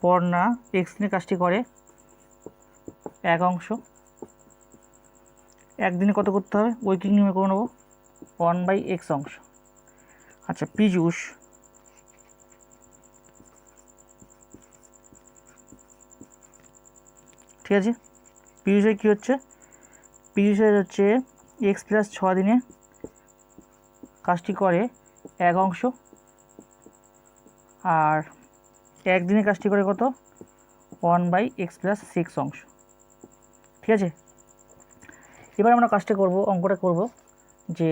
পর্ণা x দিনে কাজটি করে 1 অংশ, একদিনে কত করতে হবে, ঐকিক নিয়মে করে নেব 1/x অংশ। আচ্ছা, পীযূষ, ঠিক আছে, পীযূষের কী হচ্ছে, পীযূষের হচ্ছে x+6 দিনে কাজটি করে 1 অংশ, আর একদিনে কাজটি করে কত, 1/x+6 অংশ। ঠিক আছে, এবার আমরা কাজটা করব, অঙ্কটা করব যে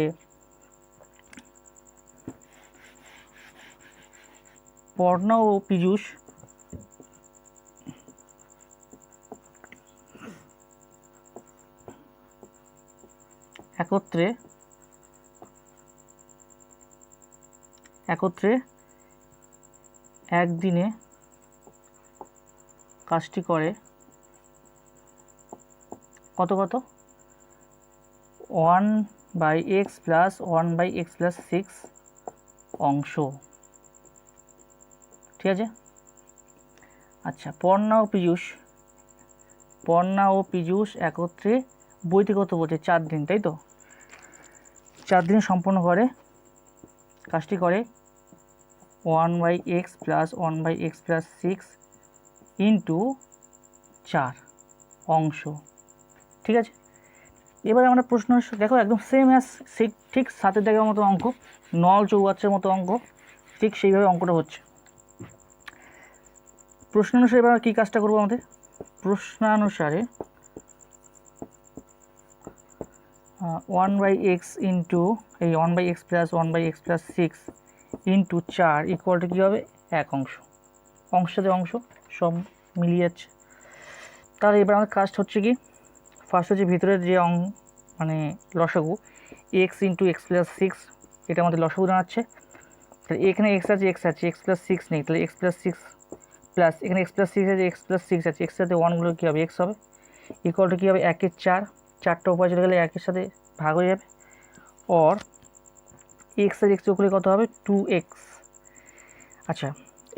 পর্ণা ও পীযূষ একত্রে একদিনে কাজটি করে কত 1/x + 1/x+6 অংশ। ঠিক আছে, আচ্ছা, পর্ণা ও পীযূষ একত্রে বইতে কত বলছে, 4 দিন, তাই তো, 4 দিনে সম্পন্ন করে, কাজটি করে 1/x + 1/x+6 × 4 অংশ। ঠিক আছে, এবারে আমরা প্রশ্ন দেখো একদম সেম অ্যাজ সেই ঠিক 7 দাগের মতো অঙ্ক, নল চৌবাচ্চার মতো অঙ্ক, ঠিক সেইভাবে অঙ্কটা হচ্ছে। প্রশ্নানুসারে এবার কী কাজটা করবো, আমাদের প্রশ্নানুসারে 1/x ইন্টু এই 1/x + 1/x+6 × 4 ইকুয়াল টু কী হবে, 1 অংশ, অংশের সাথে অংশ সব মিলিয়ে যাচ্ছে। তাহলে এবার আমাদের কাজটা হচ্ছে কি, ফার্স্ট হচ্ছে ভিতরের যে মানে লসাগু x × x+6 এটা আমাদের লসাগু দাঁড়াচ্ছে। তাহলে এখানে এক্স আছে, এক্স প্লাস সিক্স নেই, তাহলে এক্স প্লাস সিক্স প্লাস এখানে এক্স প্লাস সিক্স আছে, এক্স প্লাস সিক্স আছে, এক্স সাথে ওয়ানগুলো কী হবে, এক্স হবে, ইকুয়াল টু কী হবে, 1 এর 4, 4টা উপরে চলে গেলে 1-এর সাথে ভাগ হয়ে যাবে, অর এক্স আর এক্স যোগ করলে কত হবে, 2x। আচ্ছা,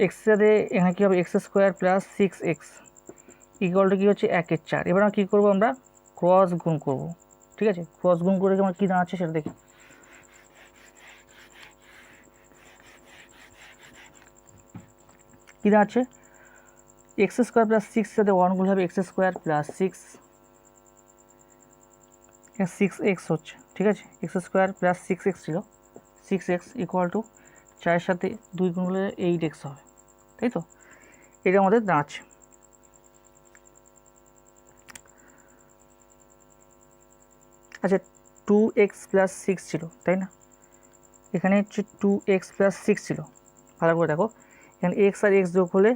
এক্সের সাথে এখানে কী হবে, x square plus 6x equal to কী হচ্ছে 1 এর 4। এবার আমরা কী করবো, আমরা ক্রস গুণ করব, ঠিক আছে। ক্রস গুণ করে আমরা কী দাঁড়াচ্ছে সেটা দেখি। কী দাঁড়াচ্ছে, এক্স স্কোয়ার প্লাস সিক্স সাথে ওয়ানগুলো হবে এক্স স্কোয়ার প্লাস 6x হচ্ছে, ঠিক আছে। এক্স স্কোয়ার প্লাস 6x ছিল, 6x ইকুয়াল টু 4-এর সাথে 2 গুণ করলে 8x হবে, তাই তো। এটা আমাদের দাঁড়াচ্ছে। আচ্ছা, 2x প্লাস 6 ছিল, তাই না, এখানে হচ্ছে 2x প্লাস 6 ছিল, ভালো করে দেখো, এখানে x আর x যোগ হলে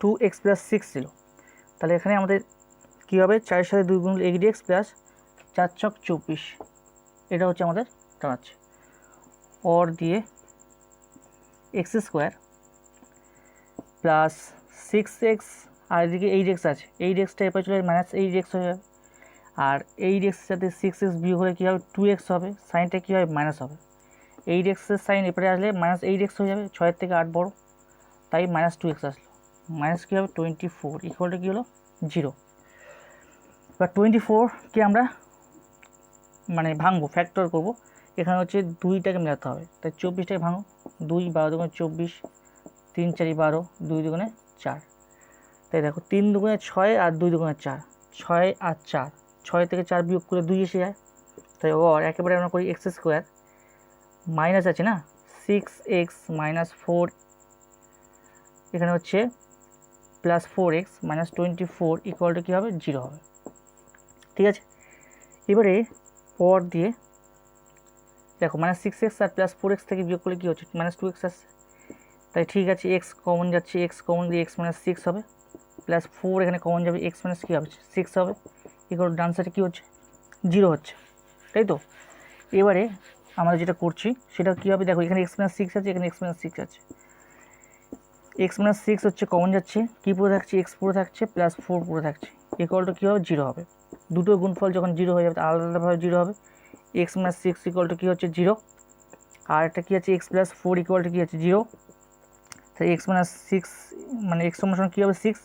2x প্লাস 6 ছিল, তাহলে এখানে আমাদের কী হবে, 4-এর সাথে 2 গুণ 8x প্লাস 4 ছক 24, এটা হচ্ছে আমাদের দাঁড়াচ্ছে। অর দিয়ে এক্স স্কোয়ার প্লাস 6x আর এদিকে 8x আছে, 8xটা এরপরে চলে মাইনাস 8x হয়ে যাবে, আর 8x সাথে 6x বিয়োগ হলে কী হবে, 2x হবে, সাইনটা কী হবে, মাইনাস হবে, 8x এর সাইন এরপরে আসলে মাইনাস 8x হয়ে যাবে, 6-এর থেকে 8 বড়, তাই মাইনাস 2x আসলো, মাইনাস কী হবে 24 ইকুয়াল টু কী হলো 0। এবার 24কে আমরা মানে ভাঙবো, ফ্যাক্টর করব, এখানে হচ্ছে 2টাকে মেলাতে হবে, তাই 24টাকে ভাঙো, 2 12 দুগুণে 24, 3 4 12, 2 দুগুণে 4, তাই দেখো 3 দুগুণে 6 আর 2 দুগুণে 4, 6 আর 4, 6 থেকে 4 বিয়োগ করে 2 এসে যায়, তাই ওর একেবারে আমরা করি এক্স স্কোয়ার মাইনাস আছে না 6x মাইনাস 4, এখানে হচ্ছে plus 4x minus 24 equal to কী হবে, 0 হবে, ঠিক আছে। এবারে পর দিয়ে দেখো মাইনাস 6x আর প্লাস 4x থেকে বিয়োগ করলে কী হচ্ছে, মাইনাস 2x আসছে, তাই ঠিক আছে, x কমন যাচ্ছে, x কমন দিয়ে x মাইনাস 6 হবে, প্লাস 4 এখানে কমন যাবে, x মাইনাস কী হবে 6 হবে, ইকুয়াল ডান সাইডে কী হচ্ছে 0 হচ্ছে, তাই তো। এবারে আমরা যেটা করছি সেটা কী হবে, দেখো এখানে x মাইনাস 6 আছে, এখানে x মাইনাস 6 আছে, x মাইনাস 6 হচ্ছে কমন যাচ্ছে, কী পুরো থাকছে, x পুরো থাকছে, প্লাস 4 পুরো থাকছে, ইকুয়াল টু কী হবে 0 হবে। দুটো গুণফল যখন 0 হয়ে যাবে আলাদা আলাদাভাবে 0 হবে, x মাইনাস 6 ইকুয়াল টু কী হচ্ছে 0, আর একটা কী আছে x প্লাস 4 ইকুয়াল টু কী আছে 0, তাই x মাইনাস 6 মানে x সমান কী হবে 6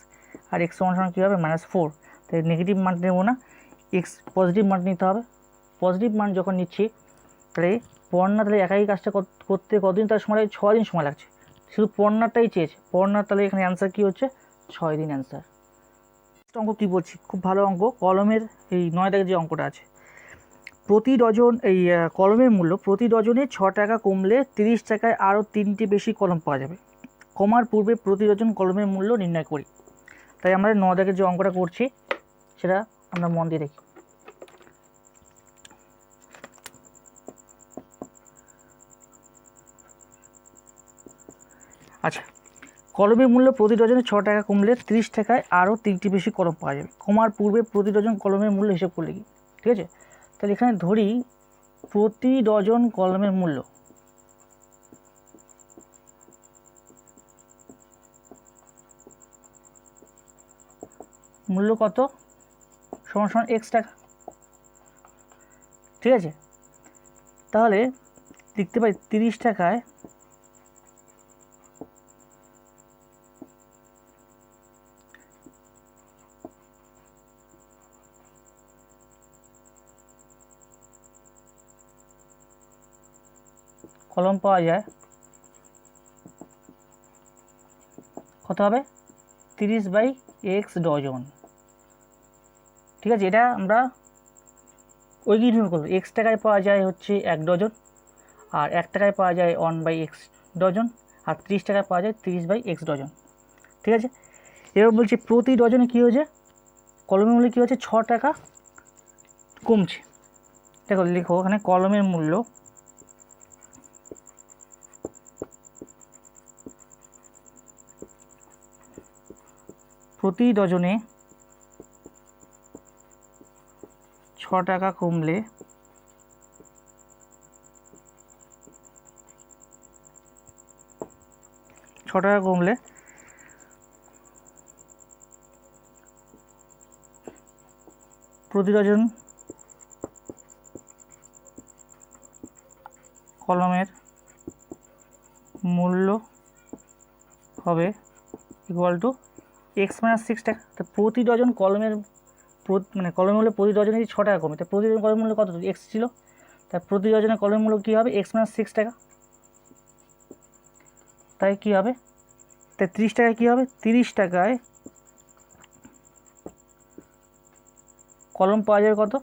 আর x সমান কী হবে মাইনাস 4, তাই নেগেটিভ মান নেব না, x পজিটিভ মান নিতে হবে। পজিটিভ মান যখন নিচ্ছি তাহলে পড়না, তাহলে একাই কাজটা করতে কতদিন তার সময় লাগে, 6 দিন সময় লাগছে, শুধু পড়নাটাই চেয়েছে, পড়নার, তাহলে এখানে অ্যান্সার কী হচ্ছে 6 দিন অ্যান্সার। অঙ্ক কী বলছি, খুব ভালো অঙ্ক, কলমের এই 9 দাগের যে অঙ্কটা আছে, প্রতি ডজন এই কলমের মূল্য প্রতি ডজনে 6 টাকা কমলে 30 টাকায় আরও 3টি বেশি কলম পাওয়া যাবে, কমার পূর্বে প্রতি ডজন কলমের মূল্য নির্ণয় করি। তাই আমরা 9 দাগের যে অঙ্কটা করছি সেটা আমরা মন দিয়ে দেখি। আচ্ছা, কলমের মূল্য প্রতি ডজনে 6 টাকা কমলে 30 টাকায় আরও 3টি বেশি কলম পাওয়া যাবে, কমার পূর্বে প্রতি ডজন কলমের মূল্য হিসেব করলে কি, ঠিক আছে। তাহলে এখানে ধরি প্রতি ডজন কলমের মূল্য কত, সমান সমান x টাকা, ঠিক আছে। তাহলে লিখতে পারি 30 টাকায় কলম পাওয়া যায়, কত হবে 30/x ডজন, ঠিক আছে। এটা আমরা ওই কি নির্ণয় করবো, x টাকায় পাওয়া যায় হচ্ছে 1 ডজন, আর 1 টাকায় পাওয়া যায় 1/x ডজন, আর 30 টাকায় পাওয়া যায় 30/x ডজন, ঠিক আছে। এবার বলছি প্রতি ডজনে কী হয়েছে, কলমের মূল্য কী হচ্ছে 6 টাকা কমছে, দেখো লিখো ওখানে কলমের মূল্য প্রতি ডজনে 6 টাকা কমলে টাকা কমলে প্রতি ডজন কলমের মূল্য হবে ইকুয়াল টু x মাইনাস 6 টাকা। তো প্রতি ডজন কলমের মানে কলমের মূল্য প্রতি ডজনে 6 টাকা কমে, তো প্রতি ডজন কলমের মূল্য কত x ছিল, তাই প্রতি ডজনের কলমের মূল্য কী হবে x মাইনাস 6 টাকা। তাই কী হবে, তাই 30 টাকায় কী হবে, 30 টাকায় কলম পাওয়া যাবে কত,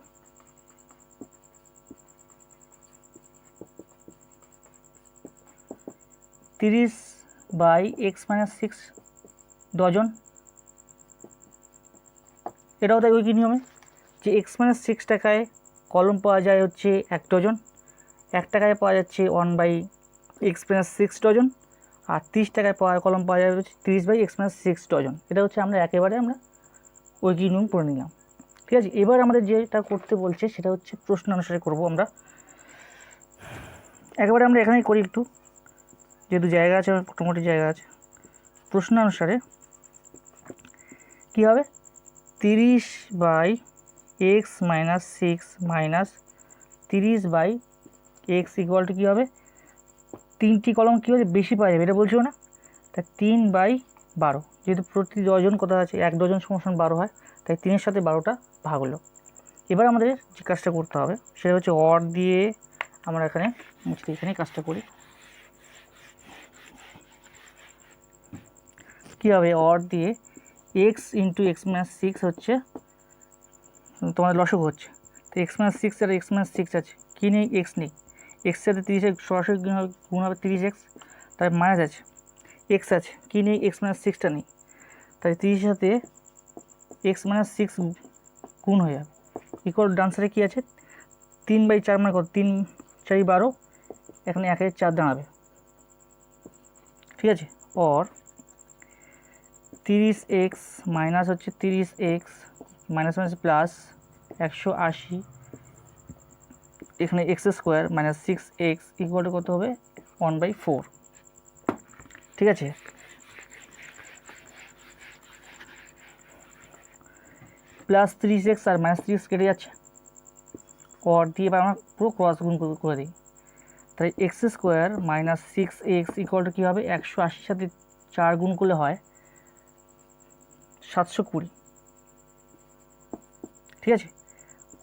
30/x-6 ডজন। এটাও তাই ওই কি নিয়মে যে x-6 টাকায় কলম পাওয়া যায় হচ্ছে 1 ডজন, 1 টাকায় পাওয়া যাচ্ছে 1/x-6 ডজন, আর 30 টাকায় কলম পাওয়া যাবে হচ্ছে 30/x-6 ডজন। এটা হচ্ছে আমরা একেবারে ওই কি নিয়ম করে নিলাম। ঠিক আছে, এবার আমাদের যেটা করতে বলছে সেটা হচ্ছে প্রশ্ন অনুসারে করব আমরা। একেবারে আমরা এখানেই করি একটু, যেহেতু জায়গা আছে, মোটামুটি জায়গা আছে। প্রশ্ন অনুসারে কী হবে, 30/x-6 minus 30/x equal to কী হবে, 3টি কলম কী হচ্ছে বেশি পাওয়া যাবে এটা বলছো না, তাই 3/12, যেহেতু প্রতি ডজন কথা আছে 1 ডজন সমান 12 হয়, তাই 3-এর সাথে 12টা ভাগ হলো। এবার আমাদের যে কাজটা করতে হবে সেটা হচ্ছে অর দিয়ে আমরা এখানে কাজটা করি। কী হবে, অর দিয়ে x ইন্টু x-6 হচ্ছে তোমাদের লসগু হচ্ছে, তো x-6 আর x-6 আছে, কী নেই x নেই, x সাথে 30 সরাসরি গুণ হবে 30x, তাই মাইনাস আছে, x আছে, কী নেই x-6টা নেই, তাই 30 সাথে x-6 গুণ হয়ে যাবে ইকুয়াল ডান সাইডে কী আছে 3/4 মানে কত, 3×4 12, এখানে 1/4 দাঁড়াবে। ঠিক আছে, অর 30x মাইনাস হচ্ছে 30x মাইনাস মাইনাস প্লাস 180, এখানে x² minus 6x equal two কত হবে 1/4। ঠিক আছে, প্লাস 30x আর মাইনাস 30 কেটে যাচ্ছে, অর দিয়ে এবার আমরা পুরো ক্রস গুণ করে দিই, তাই x² minus 6x equal to কী হবে, 180 সাথে 4 গুণ করলে হয় 720। ঠিক আছে,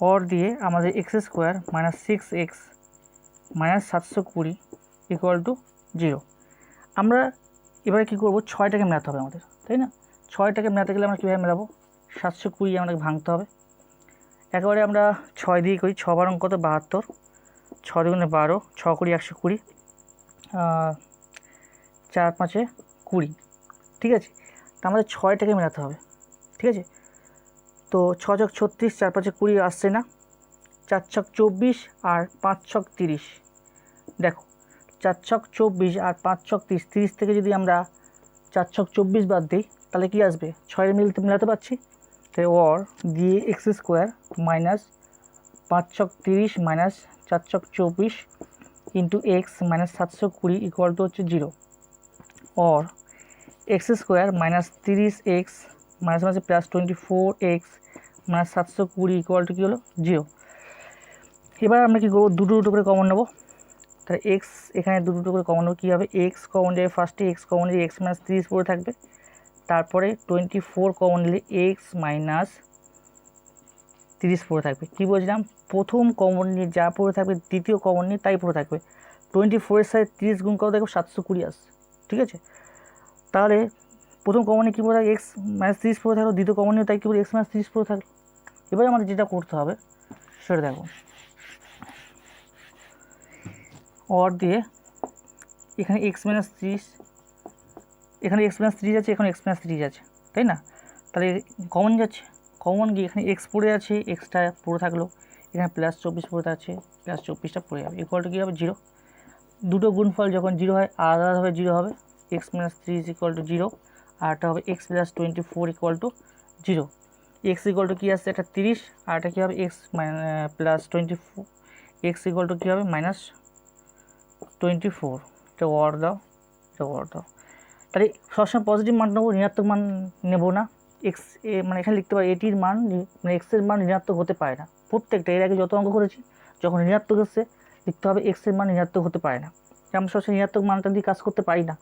অর দিয়ে আমাদের x² minus 6x minus 720 equal to 0। আমরা এবারে কী করবো, 6টাকে মেলাতে হবে আমাদের, তাই না, 6টাকে মেলাতে গেলে আমরা কীভাবে মেলাবো, 720 আমাদের ভাঙতে হবে। একেবারে আমরা 6 দিয়ে করি, 6 বারং কত 72, 6 দুগুণে 12, 6 কুড়ি 120, 4 5 20। ঠিক আছে, তা আমাদের 6টাকে মেলাতে হবে। ঠিক আছে, তো 6 ছক 36, 4 5 20 আসছে না, 4 ছক 24 আর 5 ছক 30। দেখো 4 ছক 24 আর 5 ছক 30, 30 থেকে যদি আমরা 4 ছক 24 বাদ দিই তাহলে কি আসবে, 6 মেলাতে পারছি, তাই অর দিয়ে x² মাইনাস 5 ছক 30 মাইনাস 4 ছক 24 into x minus 720 equal to হচ্ছে 0, or x² minus 30x minus minus plus 24x minus 720 equal to কী হলো 0। এবার আমরা কী করবো, দুটো করে কমন নেবো, তাহলে x এখানে দুটো করে কমন নেবো, কী হবে x কমন যাবে ফার্স্টে, x কমন নিলে x মাইনাস 30 পড়ে থাকবে, তারপরে 24 কমন নিলে x মাইনাস 30 পড়ে থাকবে। কী বলছিলাম, প্রথম কমন নিয়ে যা পড়ে থাকবে দ্বিতীয় কমন নিয়ে তাই পড়ে থাকবে, 24-এর সাথে 30 গুণ করে দেখো 720 আসছে। ঠিক আছে, তাহলে প্রথম কমনে কী পড়ে থাকে x মাইনাস 30 পড়ে থাকলো, দ্বিতীয় কমন নিয়ে তাই কী বলে x মাইনাস 30 পড়ে থাকলো। এবার আমাদের যেটা করতে হবে সেটা দেখো, অর দিয়ে এখানে x মাইনাস 30, এখানে x মাইনাস 30 আছে, এখানে x মাইনাস 30 আছে, তাই না, তাহলে কমন যাচ্ছে, কমন গিয়ে এখানে x পড়ে আছে, এক্সটা পড়ে থাকলো, এখানে প্লাস 24 পড়ে আছে, প্লাস 24টা পড়ে যাবে ইকুয়াল টু কী হবে 0। দুটো গুণফল যখন 0 হয় আলাদাভাবে 0 হবে, x মাইনাস 30 ইকুয়াল টু 0, আর একটা হবে x plus 24 equal to 0। x equal to কী আসছে একটা 30, আর একটা কী হবে x plus 24, x equal to কী হবে মাইনাস 24। এটা ওয়ার দাও, এটা ওয়ার দাও, তাহলে সবসময় পজিটিভ মান নেবো, ঋণাত্মক মান নেব না। এক্স মানে এখানে লিখতে পারি এটির মান মানে এক্সের মান ঋণাত্মক হতে পারে না। প্রত্যেকটা এর আগে যত অঙ্ক করেছি যখন ঋণাত্মক এসছে লিখতে হবে এক্সের মান ঋণাত্মক হতে পারে না। আমরা সবসময় ঋণাত্মক মানটা দিয়ে কাজ করতে পারি না,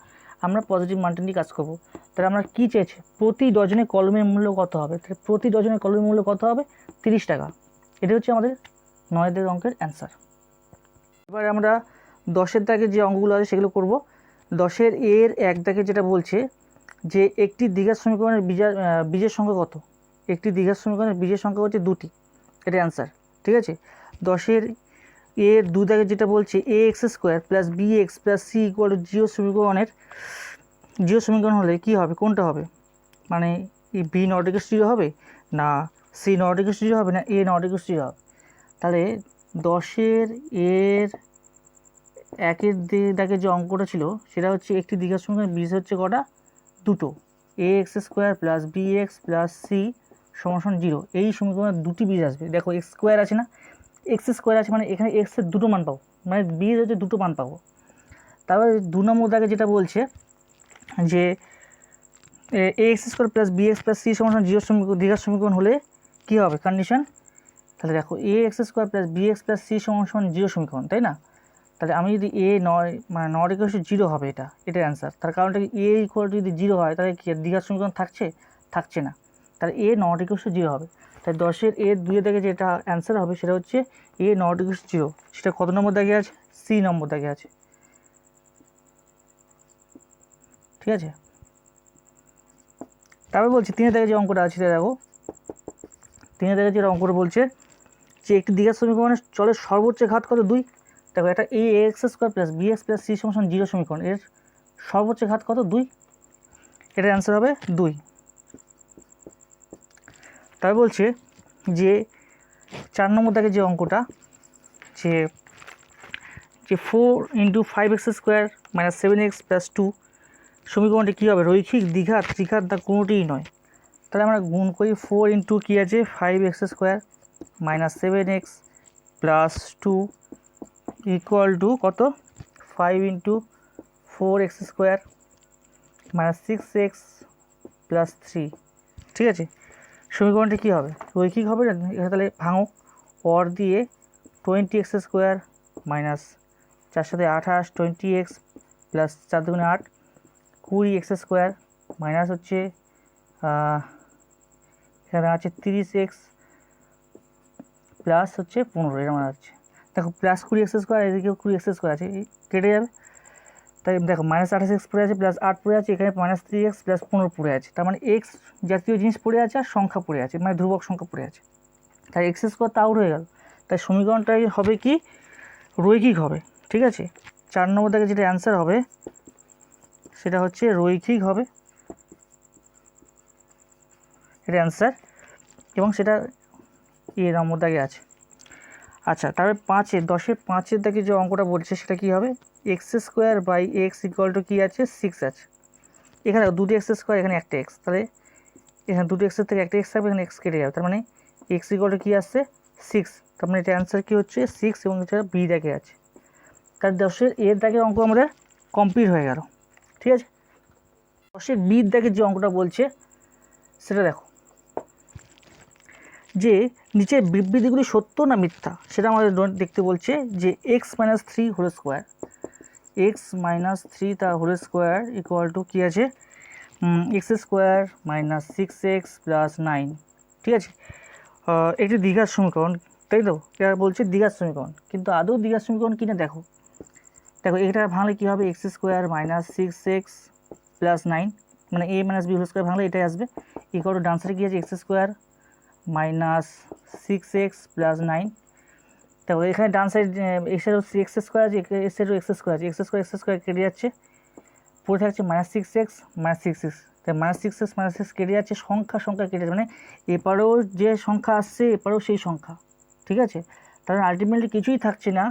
আমরা পজিটিভ মানটা দিয়ে কাজ করবো। তাহলে আমরা কী চেয়েছি, প্রতি ডজনে কলমের মূল্য কত হবে? তাহলে প্রতি ডজনে কলমের মূল্য কত হবে? 30 টাকা। এটা হচ্ছে আমাদের 9 অঙ্কের অ্যান্সার। এবার আমরা 10 দাগে যে অঙ্কগুলো আছে সেগুলো করব। 10 এর 1 দাগে যেটা বলছে যে একটি দ্বিঘাত সমীকরণের বীজের সংখ্যা কত? একটি দ্বিঘাত সমীকরণের বীজের সংখ্যা হচ্ছে 2টি, এটা অ্যান্সার। ঠিক আছে। 10 এর 2 দাগে যেটা বলছে ax² plus bx plus c equal to zero সমীকরণ হলে কী হবে, কোনটা হবে? মানে b নট ইকুয়াল টু 0 হবে, না c নট ইকুয়াল টু 0 হবে, না a নট ইকুয়াল টু 0 হবে? তাহলে 10 এর 1 দাগে যে অঙ্কটা ছিল সেটা হচ্ছে একটি দ্বিঘাত সমীকরণের বীজ হচ্ছে কটা? 2টো, ax² plus bx plus c সমান 0। এই সমীকরণের 2টি বীজ আসবে। দেখো x² আছে না, x² আছে মানে এখানে x এর 2টো মান পাবো, মানে বীজ হচ্ছে 2টো মান পাবো। তারপরে 2 নম্বর দাগে যেটা বলছে যে ax² plus bx plus c সমান 0 দ্বিঘাত সমীকরণ হলে কী হবে কন্ডিশন? তাহলে দেখো ax² plus bx plus c সমান 0 সমীকরণ, তাই না? তাহলে আমি যদি নট ইকুয়াল টু 0 হবে, এটা অ্যান্সার। তার কারণটা কি, a ইকুয়াল টু যদি 0 হয় তাহলে কি দ্বিঘাত সমীকরণ থাকছে না, তাহলে a নট ইকুয়াল টু 0 হবে। তাই 10 এর 2 দাগে যেটা অ্যান্সার হবে সেটা হচ্ছে a নট ইকুয়াল টু 0। সেটা কত নম্বর দাগে আছে? c নম্বর দাগে আছে। ঠিক আছে। তারপর বলছি 3 দাগে যে অঙ্কটা আছে সেটা দেখো। 3 দাগে যে অঙ্কটা বলছে যে একটি দ্বিঘাত সমীকরণের চলের সর্বোচ্চ ঘাত কত? 2। দেখো এটা ax² plus bx plus c সমান 0 সমীকরণ, এর সর্বোচ্চ ঘাত কত? 2। এটার অ্যান্সার হবে 2। তাই বলছে যে 4 নম্বর দাগে যে অঙ্কটা যে 4 × 5x² মাইনাস 7x প্লাস 2 সমীকরণটি কী হবে? রৈখিক, দ্বিঘাত, ত্রিঘাত, তা কোনোটিই নয়। তাহলে আমরা গুণ করি 4 × কী আছে 5x² minus 7x plus 2 equal to কত? 5 × 4x² মাইনাস 6x প্লাস 3। ঠিক আছে। সমীকরণটি কী হবে? রৈখিক হবে না? এখানে তাহলে ভাঙো, অর দিয়ে 20x² মাইনাস 4 সাথে 28 20x প্লাস 4 দুগুণে 8 20x² মাইনাস হচ্ছে এখানে আছে 30x প্লাস হচ্ছে 15, এরকম আছে। দেখো প্লাস 20x² এদিকেও 20x² আছে, কেটে যাবে। তাই দেখো মাইনাস 28x পড়ে আছে প্লাস 8 পড়ে আছে, এখানে মাইনাস 3x প্লাস 15 পড়ে আছে। তার মানে এক্স জাতীয় জিনিস পড়ে আছে আর সংখ্যা পড়ে আছে, মানে ধ্রুবক সংখ্যা পড়ে আছে। তাই x² তো আউট হয়ে গেল। তাই সমীকরণটাই হবে কি? রৈখিক হবে। ঠিক আছে। 4 নম্বর দাগে যেটা অ্যান্সার হবে সেটা হচ্ছে রৈখিক হবে, এটা অ্যান্সার, এবং সেটা নম্বর দাগে আছে। আচ্ছা, তারপরে 10 দাগে যে অঙ্কটা বলছে সেটা কী হবে? x² ইকুয়াল টু কী আছে? 6 আছে। এখানে 2টি x², এখানে একটা x, তাহলে এখানে 2টি x থেকে একটা x থাকবে, এখানে x কেটে যাবে। তার মানে x ইকুয়াল টু কী আসছে? 6। তার মানে এটা অ্যান্সার কী হচ্ছে? 6, এবং এটা বি দাগে আছে। তার 10 দাগের অঙ্ক আমাদের কমপ্লিট হয়ে গেল। ঠিক আছে। 10 বি দাগের যে অঙ্কটা বলছে সেটা দেখো, যে নিচের বিবৃতিগুলি সত্য না মিথ্যা সেটা আমাদের দেখতে বলছে। যে x - 3 হোল স্কোয়ার, x - 3 তা হোল স্কোয়ার ইকুয়াল টু কী আছে? x² minus 6x plus 9। ঠিক আছে। একটি দ্বিঘাত সমীকরণ, তাই তো? এটা বলছে দ্বিঘাত সমীকরণ, কিন্তু আদৌ দ্বিঘাত সমীকরণ কিনা দেখো এটা ভাঙলে কী হবে? x² মাইনাস 6x প্লাস 9, মানে a - b হোল স্কোয়ার ভাঙলে এটাই আসবে। ইকুয়াল টু ডান সাইডে কী আছে? x² minus 6x plus 9। দেখো এখানে ডান সাইড x² আছে, x² আছে, x² কেটে যাচ্ছে, পড়ে থাকছে মাইনাস 6x মাইনাস 6x। তাই মাইনাস 6x কেটে যাচ্ছে, সংখ্যা কেটে যাচ্ছে, মানে এপারেও যে সংখ্যা আসছে এপারেও সেই সংখ্যা। ঠিক আছে। তাহলে আলটিমেটলি কিছুই থাকছে না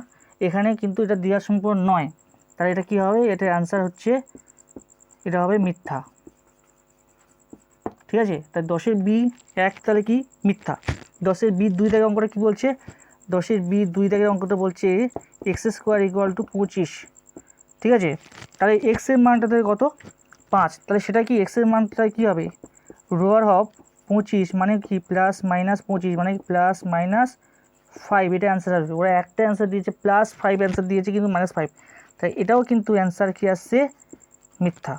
এখানে, কিন্তু এটা দ্বিঘাত সমীকরণ নয়। তাহলে এটা কী হবে? এটার অ্যান্সার হচ্ছে এটা হবে মিথ্যা। ঠিক আছে। তাই 10 বি 1 তাহলে কি? মিথ্যা। 10 বি 2 দাগের অঙ্কটা কী বলছে? 10 বি 2 দাগের অঙ্কটা বলছে x² ইকুয়াল টু 25। ঠিক আছে। তাহলে x এর মানটা থেকে কত? 5, তাহলে সেটা কি এক্সের মানটা কী হবে, রোয়ার অফ 25 মানে কি প্লাস মাইনাস 25 মানে প্লাস মাইনাস 5, এটা অ্যান্সার আসবে। ওরা একটা অ্যান্সার দিয়েছে +5 অ্যান্সার দিয়েছে কিন্তু -5, তাই এটাও কিন্তু অ্যান্সার কি আসছে, মিথ্যা।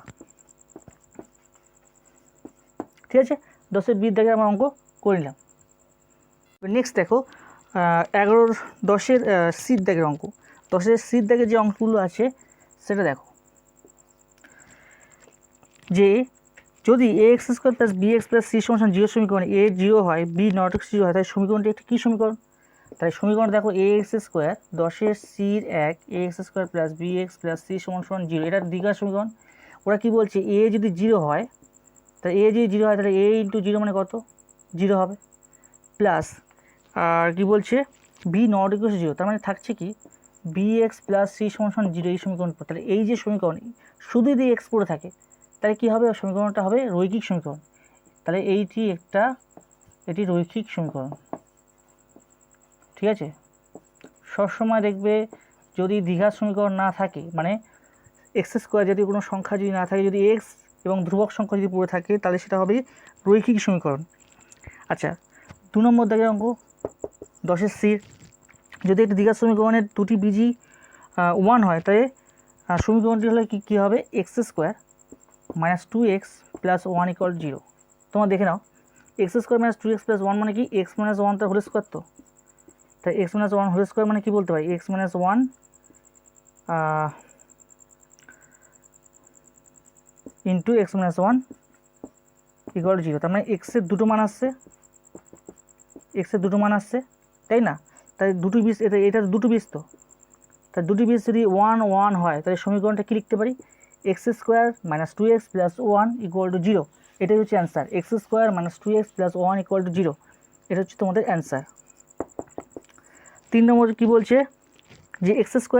ঠিক আছে, 10-এর বি থেকে আমরা অঙ্ক করে নিলাম। নেক্সট দেখো 11-র 10-এর সির দাগের অঙ্ক। 10-এর সির দাগের যে অঙ্কগুলো আছে সেটা দেখো, যে যদি ax² + bx + c = 0 সমীকরণ a 0 হয়, b ≠ 0 হয়, তাই সমীকরণটি একটি কী সমীকরণ? তাই সমীকরণ দেখো ax² 10-এর সির 1 ax² + bx + c = 0, এটা দ্বিঘাত সমীকরণ। ওরা কি বলছে, a যদি 0 হয়, তাহলে a যদি 0 হয় তাহলে a × 0 মানে কত, 0 হবে, প্লাস আর কি বলছে b ≠ 0, তার মানে থাকছে কি bx + c = 0, এই সমীকরণ। তাহলে এই যে সমীকরণ শুধু যদি x পড়ে থাকে তাহলে কী হবে, সমীকরণটা হবে রৈখিক সমীকরণ। তাহলে এটি রৈখিক সমীকরণ। ঠিক আছে, সবসময় দেখবে যদি দ্বিঘাত সমীকরণ না থাকে, মানে x² যদি কোনো সংখ্যা যদি না থাকে, যদি x এবং ধ্রুবক সংখ্যা যদি পড়ে থাকে তাহলে সেটা হবে রৈখিক সমীকরণ। আচ্ছা, 2 নম্বর দাগের অঙ্ক 10-এর সির, যদি একটি দ্বিঘাত সমীকরণের দুটি বীজই 1 হয়, তাই সমীকরণটি হলে কী হবে, x² - 2x + 1 = 0। তোমরা দেখে নাও, x² - 2x + 1 মানে কি, x - 1 তার হোল স্কোয়ার। তো তাই x - 1 হোল স্কোয়ার মানে কি বলতে পারি, x - 1 ইন্টু x - 1 = 0। তার মানে এক্সের দুটো মান আসছে, তাই না? তাই দুটো বীজ, এটা দুটো বীজ, তো তাই দুটি বীজ যদি 1 1 হয় তাহলে সমীকরণটা কী লিখতে পারি, x² - 2x + 1 = 0। এটাই হচ্ছে অ্যান্সার, x² - 2x + 1 = 0, এটা হচ্ছে তোমাদের অ্যান্সার। 3 নম্বর কী বলছে, যে x² =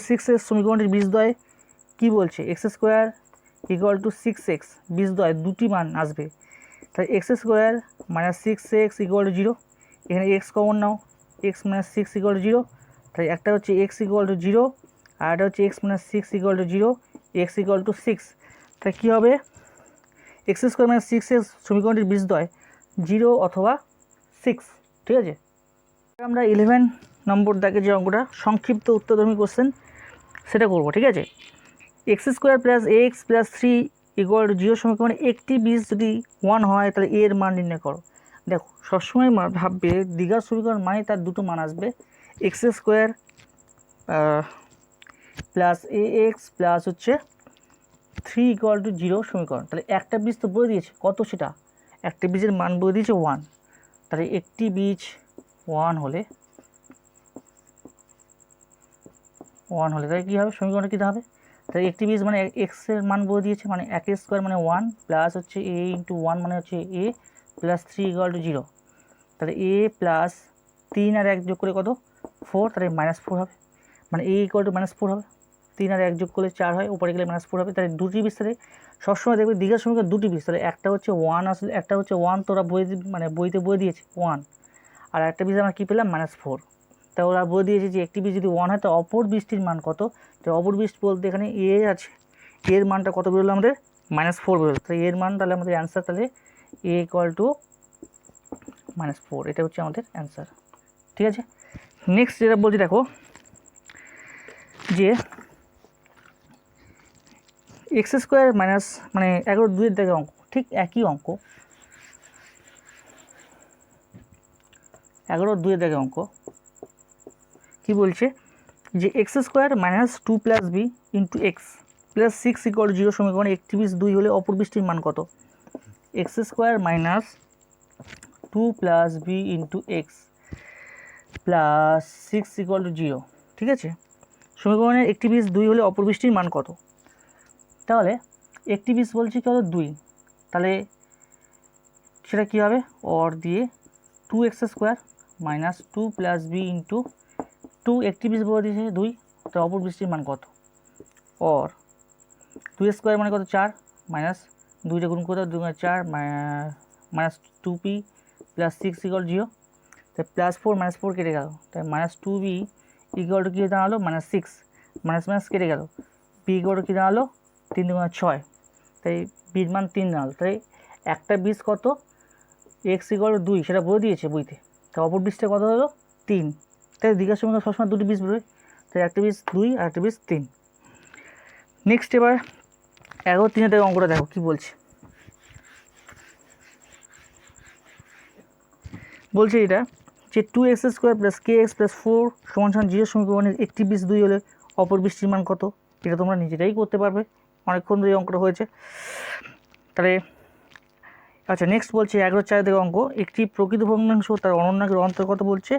6x সমীকরণটির বীজদ্বয় কী বলছে, x² = 6x বীজদ্বয় দুটি মান আসবে, তাই x² - 6x = 0। এখানে x কমন নাও, x - 6 = 0, তাই একটা হচ্ছে x = 0 আর একটা হচ্ছে x - 6 = 0, x = 6। তাই কী হবে, x² - 6x সমীকরণটির বীজদ্বয় 0 অথবা 6। ঠিক আছে, আমরা 11 নম্বর দাগে যে অঙ্কটা সংক্ষিপ্ত উত্তরধর্মী কোশ্চেন সেটা করব। ঠিক আছে, x² + ax + 3 = 0 সমীকরণে একটি বীজ যদি 1 হয় তাহলে a এর মান নির্ণয় করো। দেখো, সবসময় ভাববে দ্বিঘাত সমীকরণ মানে তার দুটো মান আসবে, x² + ax প্লাস হচ্ছে 3 = 0 সমীকরণ। তাহলে একটা বীজ তো বলে দিয়েছে, কত সেটা, একটা বীজের মান বলে দিয়েছে 1, তাহলে একটি বীজ 1 হলে তাই কী হবে, সমীকরণটা কী হবে, তাই একটি বীজ মানে x এর মান বলে দিয়েছে, মানে 1² মানে 1 প্লাস হচ্ছে a × 1 মানে হচ্ছে a প্লাস 3 = 0। তাহলে a প্লাস 3 আর 1 যোগ করে কত, 4, তাহলে -4 হবে, মানে a = -4 হবে। 3 আর 1 যোগ করলে 4 হয়, উপরে গেলে -4 হবে। তাহলে দুটি বীজ, তাহলে সবসময় দেখবে দ্বিঘাত সমীকরণ দুটি বীজ, তাহলে একটা হচ্ছে 1 আসলে, একটা হচ্ছে 1 তোরা বইতে বলে দিয়েছে 1, আর একটা বীজ আমরা কী পেলাম, -4। তা ওরা বলে দিয়েছে যে একটি বীজ যদি 1 হয় তো অপর বীজটির মান কত, তো অপর বীজ বলতে এখানে a আছে, এর মানটা কত বেরোলো আমাদের, -4 বেরোলো। তাহলে এর মান, তাহলে আমাদের অ্যান্সার তাহলে a = -4, এটা হচ্ছে আমাদের অ্যান্সার। ঠিক আছে, নেক্সট যেটা বলছি দেখো, যে x² মানে 11-2 দাগের অঙ্ক, ঠিক একই অঙ্ক, 11-2 দাগের অঙ্ক কি বলছে, যে x² - 2 + b × x + 6 = 0 সমীকরণে একটি বীজ 2 হলে অপর বীজটির মান কত, x² - 2 + b × x + 6 = 0। ঠিক আছে, সমীকরণের একটি বীজ 2 হলে অপর বীজটির মান কত, তাহলে একটি বীজ বলছি কত, 2, তাহলে সেটা কী হবে, অর দিয়ে 2x² - 2 + b × 2, একটি বীজ বলে দিয়েছে 2, তো অপর বীজটির মান কত, অর 2² মানে কত, 4, মাইনাস 2টা গুণ করে 2 × 4 -2p + 6 = 0, তাই +4 -4 কেটে গেল, তাই -2b = কী দাঁড়ালো, -6, মাইনাস কেটে গেল, b = কী দাঁড়ালো, 3 × 6, তাই বির মান 3 দাঁড়ালো। তাই একটা বীজ কত, x = 2 সেটা বলে দিয়েছে বইতে। তাই অপর বীজটা কত হলো 3। তাই দ্বিঘাত সমীকরণ সবসময় দুটি বীজ বেরোয়, তাই একটা বীজ 2 আর একটা বীজ 3। নেক্সট এবার 11-3 অঙ্কটা দেখো কি বলছে। বলছে এটা যে 2x² + kx + 4 = 0 সমীকরণের একটি বীজ 2 হলে অপর বীজটির মান কত। এটা তোমরা নিজেরাই করতে পারবে, অনেকক্ষণ ধরে এই অঙ্কটা হয়েছে। তাহলে আচ্ছা, নেক্সট বলছে 11-4 অঙ্ক, একটি প্রকৃত ভগ্নাংশ তার অনন্যাকের অন্তর্গত বলছে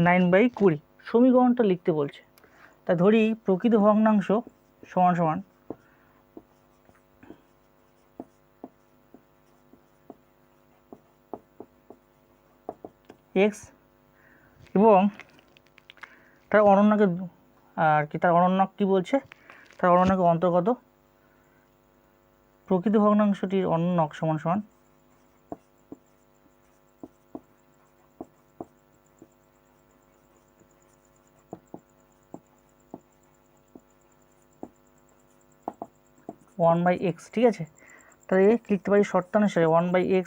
9/20। সমীকরণটা লিখতে বলছে। তা ধরি প্রকৃত ভগ্নাংশ সমান সমান x এবং তার অনন্যাকে আর কি, তার অনন্যক কি বলছে, তার অনন্যাকের অন্তর্গত প্রকৃত ভগ্নাংশটির অনন্যক সমান সমান 1/x। ঠিক আছে, তাহলে লিখতে পারি শর্তানুসারে 1/x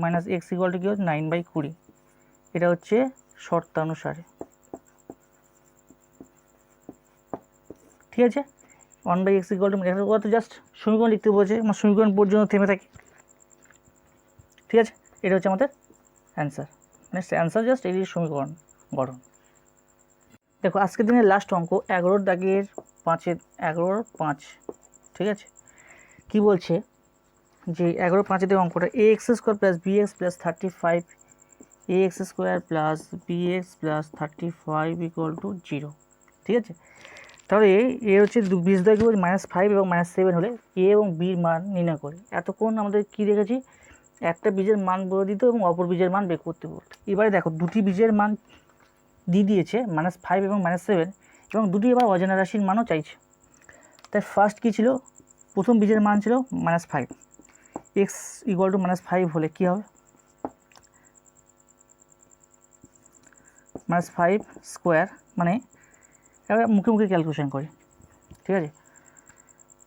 মাইনাস x = কি হচ্ছে 9/20। এটা হচ্ছে শর্তানুসারে। ঠিক আছে, 1/x = জাস্ট সমীকরণ লিখতে বলছে, আমার সমীকরণ পর্যন্ত থেমে থাকে। ঠিক আছে, এটা হচ্ছে আমাদের অ্যান্সার, মানে অ্যান্সার জাস্ট এই সমীকরণ গঠন। দেখো আজকের দিনের লাস্ট অঙ্ক 11 দাগের 5 ঠিক আছে, কি বলছে যে 11-5 অঙ্কটা ax² + bx + 35 ax² + bx + 35 = 0। ঠিক আছে, তাহলে এ হচ্ছে বীজদ্বয় কি বলছে -5 এবং -7 হলে a এবং b এর মান নির্ণয় করি। এতক্ষণ আমাদের কি দেখেছি, একটা বীজের মান বলে দিত এবং অপর বীজের মান বের করতে বলতো। এবারে দেখো দুটি বীজের মান দিয়ে দিয়েছে -5 এবং -7, এবং দুটি এবার অজানা রাশির মানও চাইছে। তাই ফার্স্ট কী ছিল, প্রথম বীজের মান ছিল -5, x = -5 হলে কী হবে, -5² মানে এবার মুখে মুখে ক্যালকুলেশন করি। ঠিক আছে,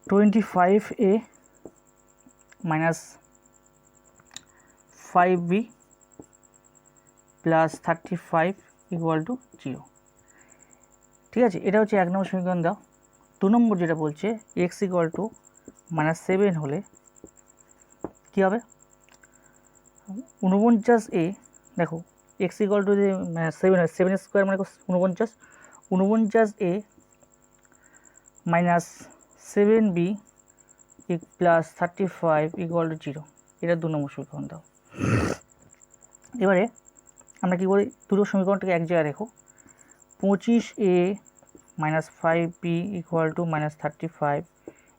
25a - 5b + 35 = 0। ঠিক আছে, এটা হচ্ছে 1 নম্বর সমীকরণ দাও। 2 নম্বর যেটা বলছে x = -7 হলে কী হবে, 49a, দেখো x = 7 হয়, 7² মানে 49, 49a - 7b + 35 = 0। এটা 2 নম্বর সমীকরণ দাও। এবারে আমরা কী করি, দুটো সমীকরণটাকে এক জায়গায় রেখো। 25a - 5b = -35,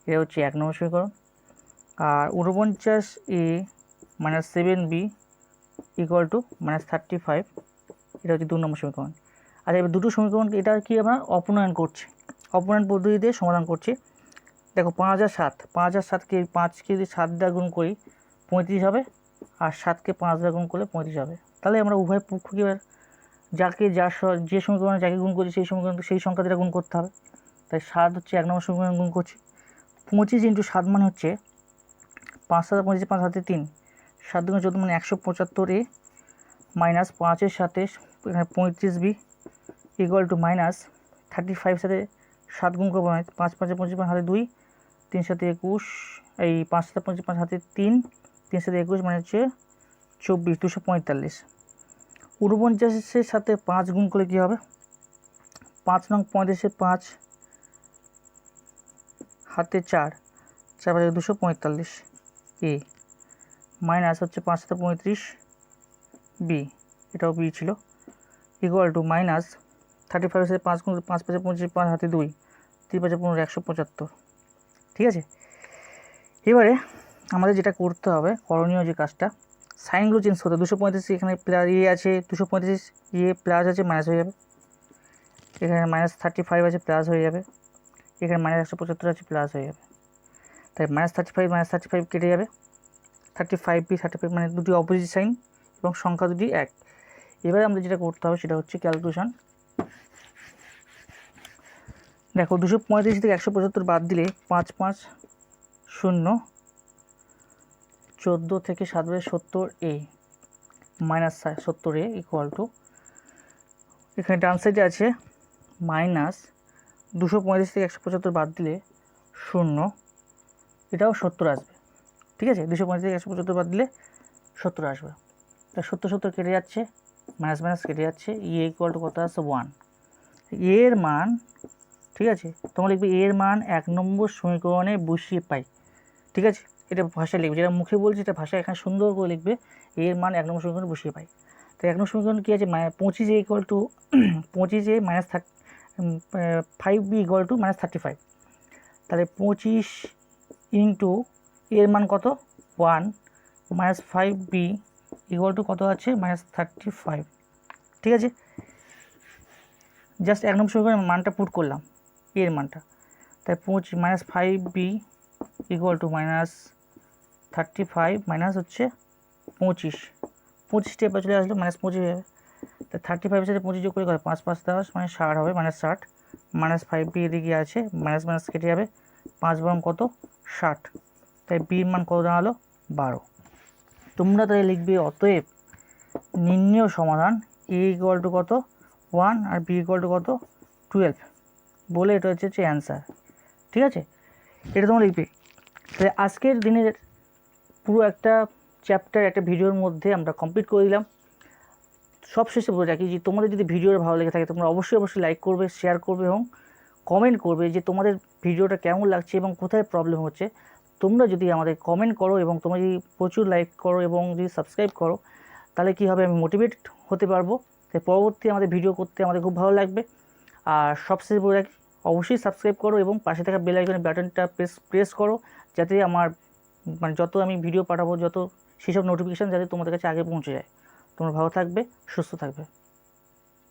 এটা হচ্ছে 1 নম্বর সমীকরণ। আর 49a - 7b = -35, এটা হচ্ছে 2 নম্বর সমীকরণ। আর এবার দুটো সমীকরণকে এটা কি আমরা অপনয়ন করছি, অপনয়ন পদ্ধতিতে সমাধান করছি। দেখো 5007কে 5কে যদি 7 দ্বারা গুণ করি 35 হবে, আর 7কে 5 দ্বারা গুণ করলে 35 হবে। তাহলে আমরা উভয় পক্ষকে এবার যাকে যে সমীকরণে যাকে গুণ করছি সেই সমীকরণ সেই সংখ্যা দ্বারা গুণ করতে হবে। তাই 7 হচ্ছে 1 নম্বর সমীকরণ গুণ করছি। 25 × 7 মানে হচ্ছে 5 7 25 5 হাতে 3, 7 2 14 মানে 175a মাইনাস 5-এর সাথে এখানে 35b = -35 সাথে 7 গুণ করবো, 5 5 25 5 হাতে 2, 3 7 21, এই 5 7 25 5 হাতে 3, 3 7 21 মানে হচ্ছে 24, 245। 49-এর সাথে 5 গুণ করলে কী হবে, 5 নং 35-এ 5 হাতে 4, 4 5 245 a মাইনাস হচ্ছে 5 7 35 b, এটাও b ছিল, = -35 সাথে 5 গুণ 5 5 25 5 হাতে 2, 3 5 15 175। ঠিক আছে, এবারে আমাদের যেটা করতে হবে, করণীয় যে কাজটা, সাইনগুলো চেঞ্জ করতে। 235 এখানে প্লাস ইয়ে আছে, 235 ইয়ে প্লাস আছে মাইনাস হয়ে যাবে, এখানে -35 আছে প্লাস হয়ে যাবে, এখানে -175 আছে প্লাস হয়ে যাবে। তাই -35 কেটে যাবে, 35b 35 মানে দুটি অপোজিট সাইন এবং সংখ্যা দুটি এক। এবারে আমাদের যেটা করতে হবে সেটা হচ্ছে ক্যালকুলেশন। দেখো 235 থেকে 175 বাদ দিলে 5 5 14 থেকে 7 by 70A minus 70A equal to, এখানে ডান সাইডে আছে মাইনাস 235 থেকে 175 বাদ দিলে 0, এটাও 70 আসবে। ঠিক আছে, 235 থেকে 175 বাদ দিলে 70 আসবে। তা 70 কেটে যাচ্ছে, মাইনাস মাইনাস কেটে যাচ্ছে, ইকুয়াল টু কত আসছে 1। এর মান, ঠিক আছে, তোমরা লিখবে এর মান 1 নম্বর সমীকরণে বসিয়ে পাই। ঠিক আছে, এটা ভাষায় লিখবে, যেটা মুখে বলছি এটা ভাষায় এখানে সুন্দর করে লিখবে, এর মান 1 নম্বর সমীকরণে বসিয়ে পাই। তাই 1 নম্বর সমীকরণ কী আছে, 25A equal to 25A minus 5B equal to minus 35। তাহলে 25 ইন্টু এর মান কত 1 মাইনাস 5B ইকুয়াল টু কত আছে মাইনাস 35। ঠিক আছে, জাস্ট 1 নম্বর সমীকরণের মানটা পুট করলাম, এর মানটা। তাই 25 minus 5B equal to minus 35 minus হচ্ছে 25, 25 স্টেপে চলে আসলো মাইনাস 25 হবে। তাই 35 সাথে 25 যোগ করে 5 5 10 মানে 60 হবে, মাইনাস 60, মাইনাস 5B এদিকে আছে, মাইনাস মাইনাস কেটে যাবে, 5 বরং কত 60। তাই বির মান কত দাঁড়ালো 12। তোমরা তাই লিখবে অতএব নির্ণেয় সমাধান এ ইকুয়াল টু কত 1 আর বি ইকুয়াল টু কত 12 বলে এটা হচ্ছে অ্যান্সার। ঠিক আছে, এটা তোমরা লিখবে। তাহলে আজকের দিনের পুরো একটা চ্যাপ্টার একটা ভিডিওর মধ্যে আমরা কমপ্লিট করে দিলাম। সবশেষে বলে রাখি যে তোমাদের যদি ভিডিওটা ভালো লেগে থাকে তোমরা অবশ্যই লাইক করবে, শেয়ার করবে এবং কমেন্ট করবে যে তোমাদের ভিডিওটা কেমন লাগছে এবং কোথায় প্রবলেম হচ্ছে। তোমরা যদি আমাদের কমেন্ট করো এবং তোমরা যদি প্রচুর লাইক করো এবং যদি সাবস্ক্রাইব করো তাহলে কী হবে, আমি মোটিভেট হতে পারবো। তাই পরবর্তী আমাদের ভিডিও করতে আমাদের খুব ভালো লাগবে। আর সবশেষে বলে রাখি অবশ্যই সাবস্ক্রাইব করো এবং পাশে থাকা বেল আইকনের বাটনটা প্রেস করো, যাতে আমার যত আমি ভিডিও পাঠাবো যত সেসব নোটিফিকেশান যাতে তোমাদের কাছে আগে পৌঁছে যায়। তোমরা ভালো থাকবে, সুস্থ থাকবে।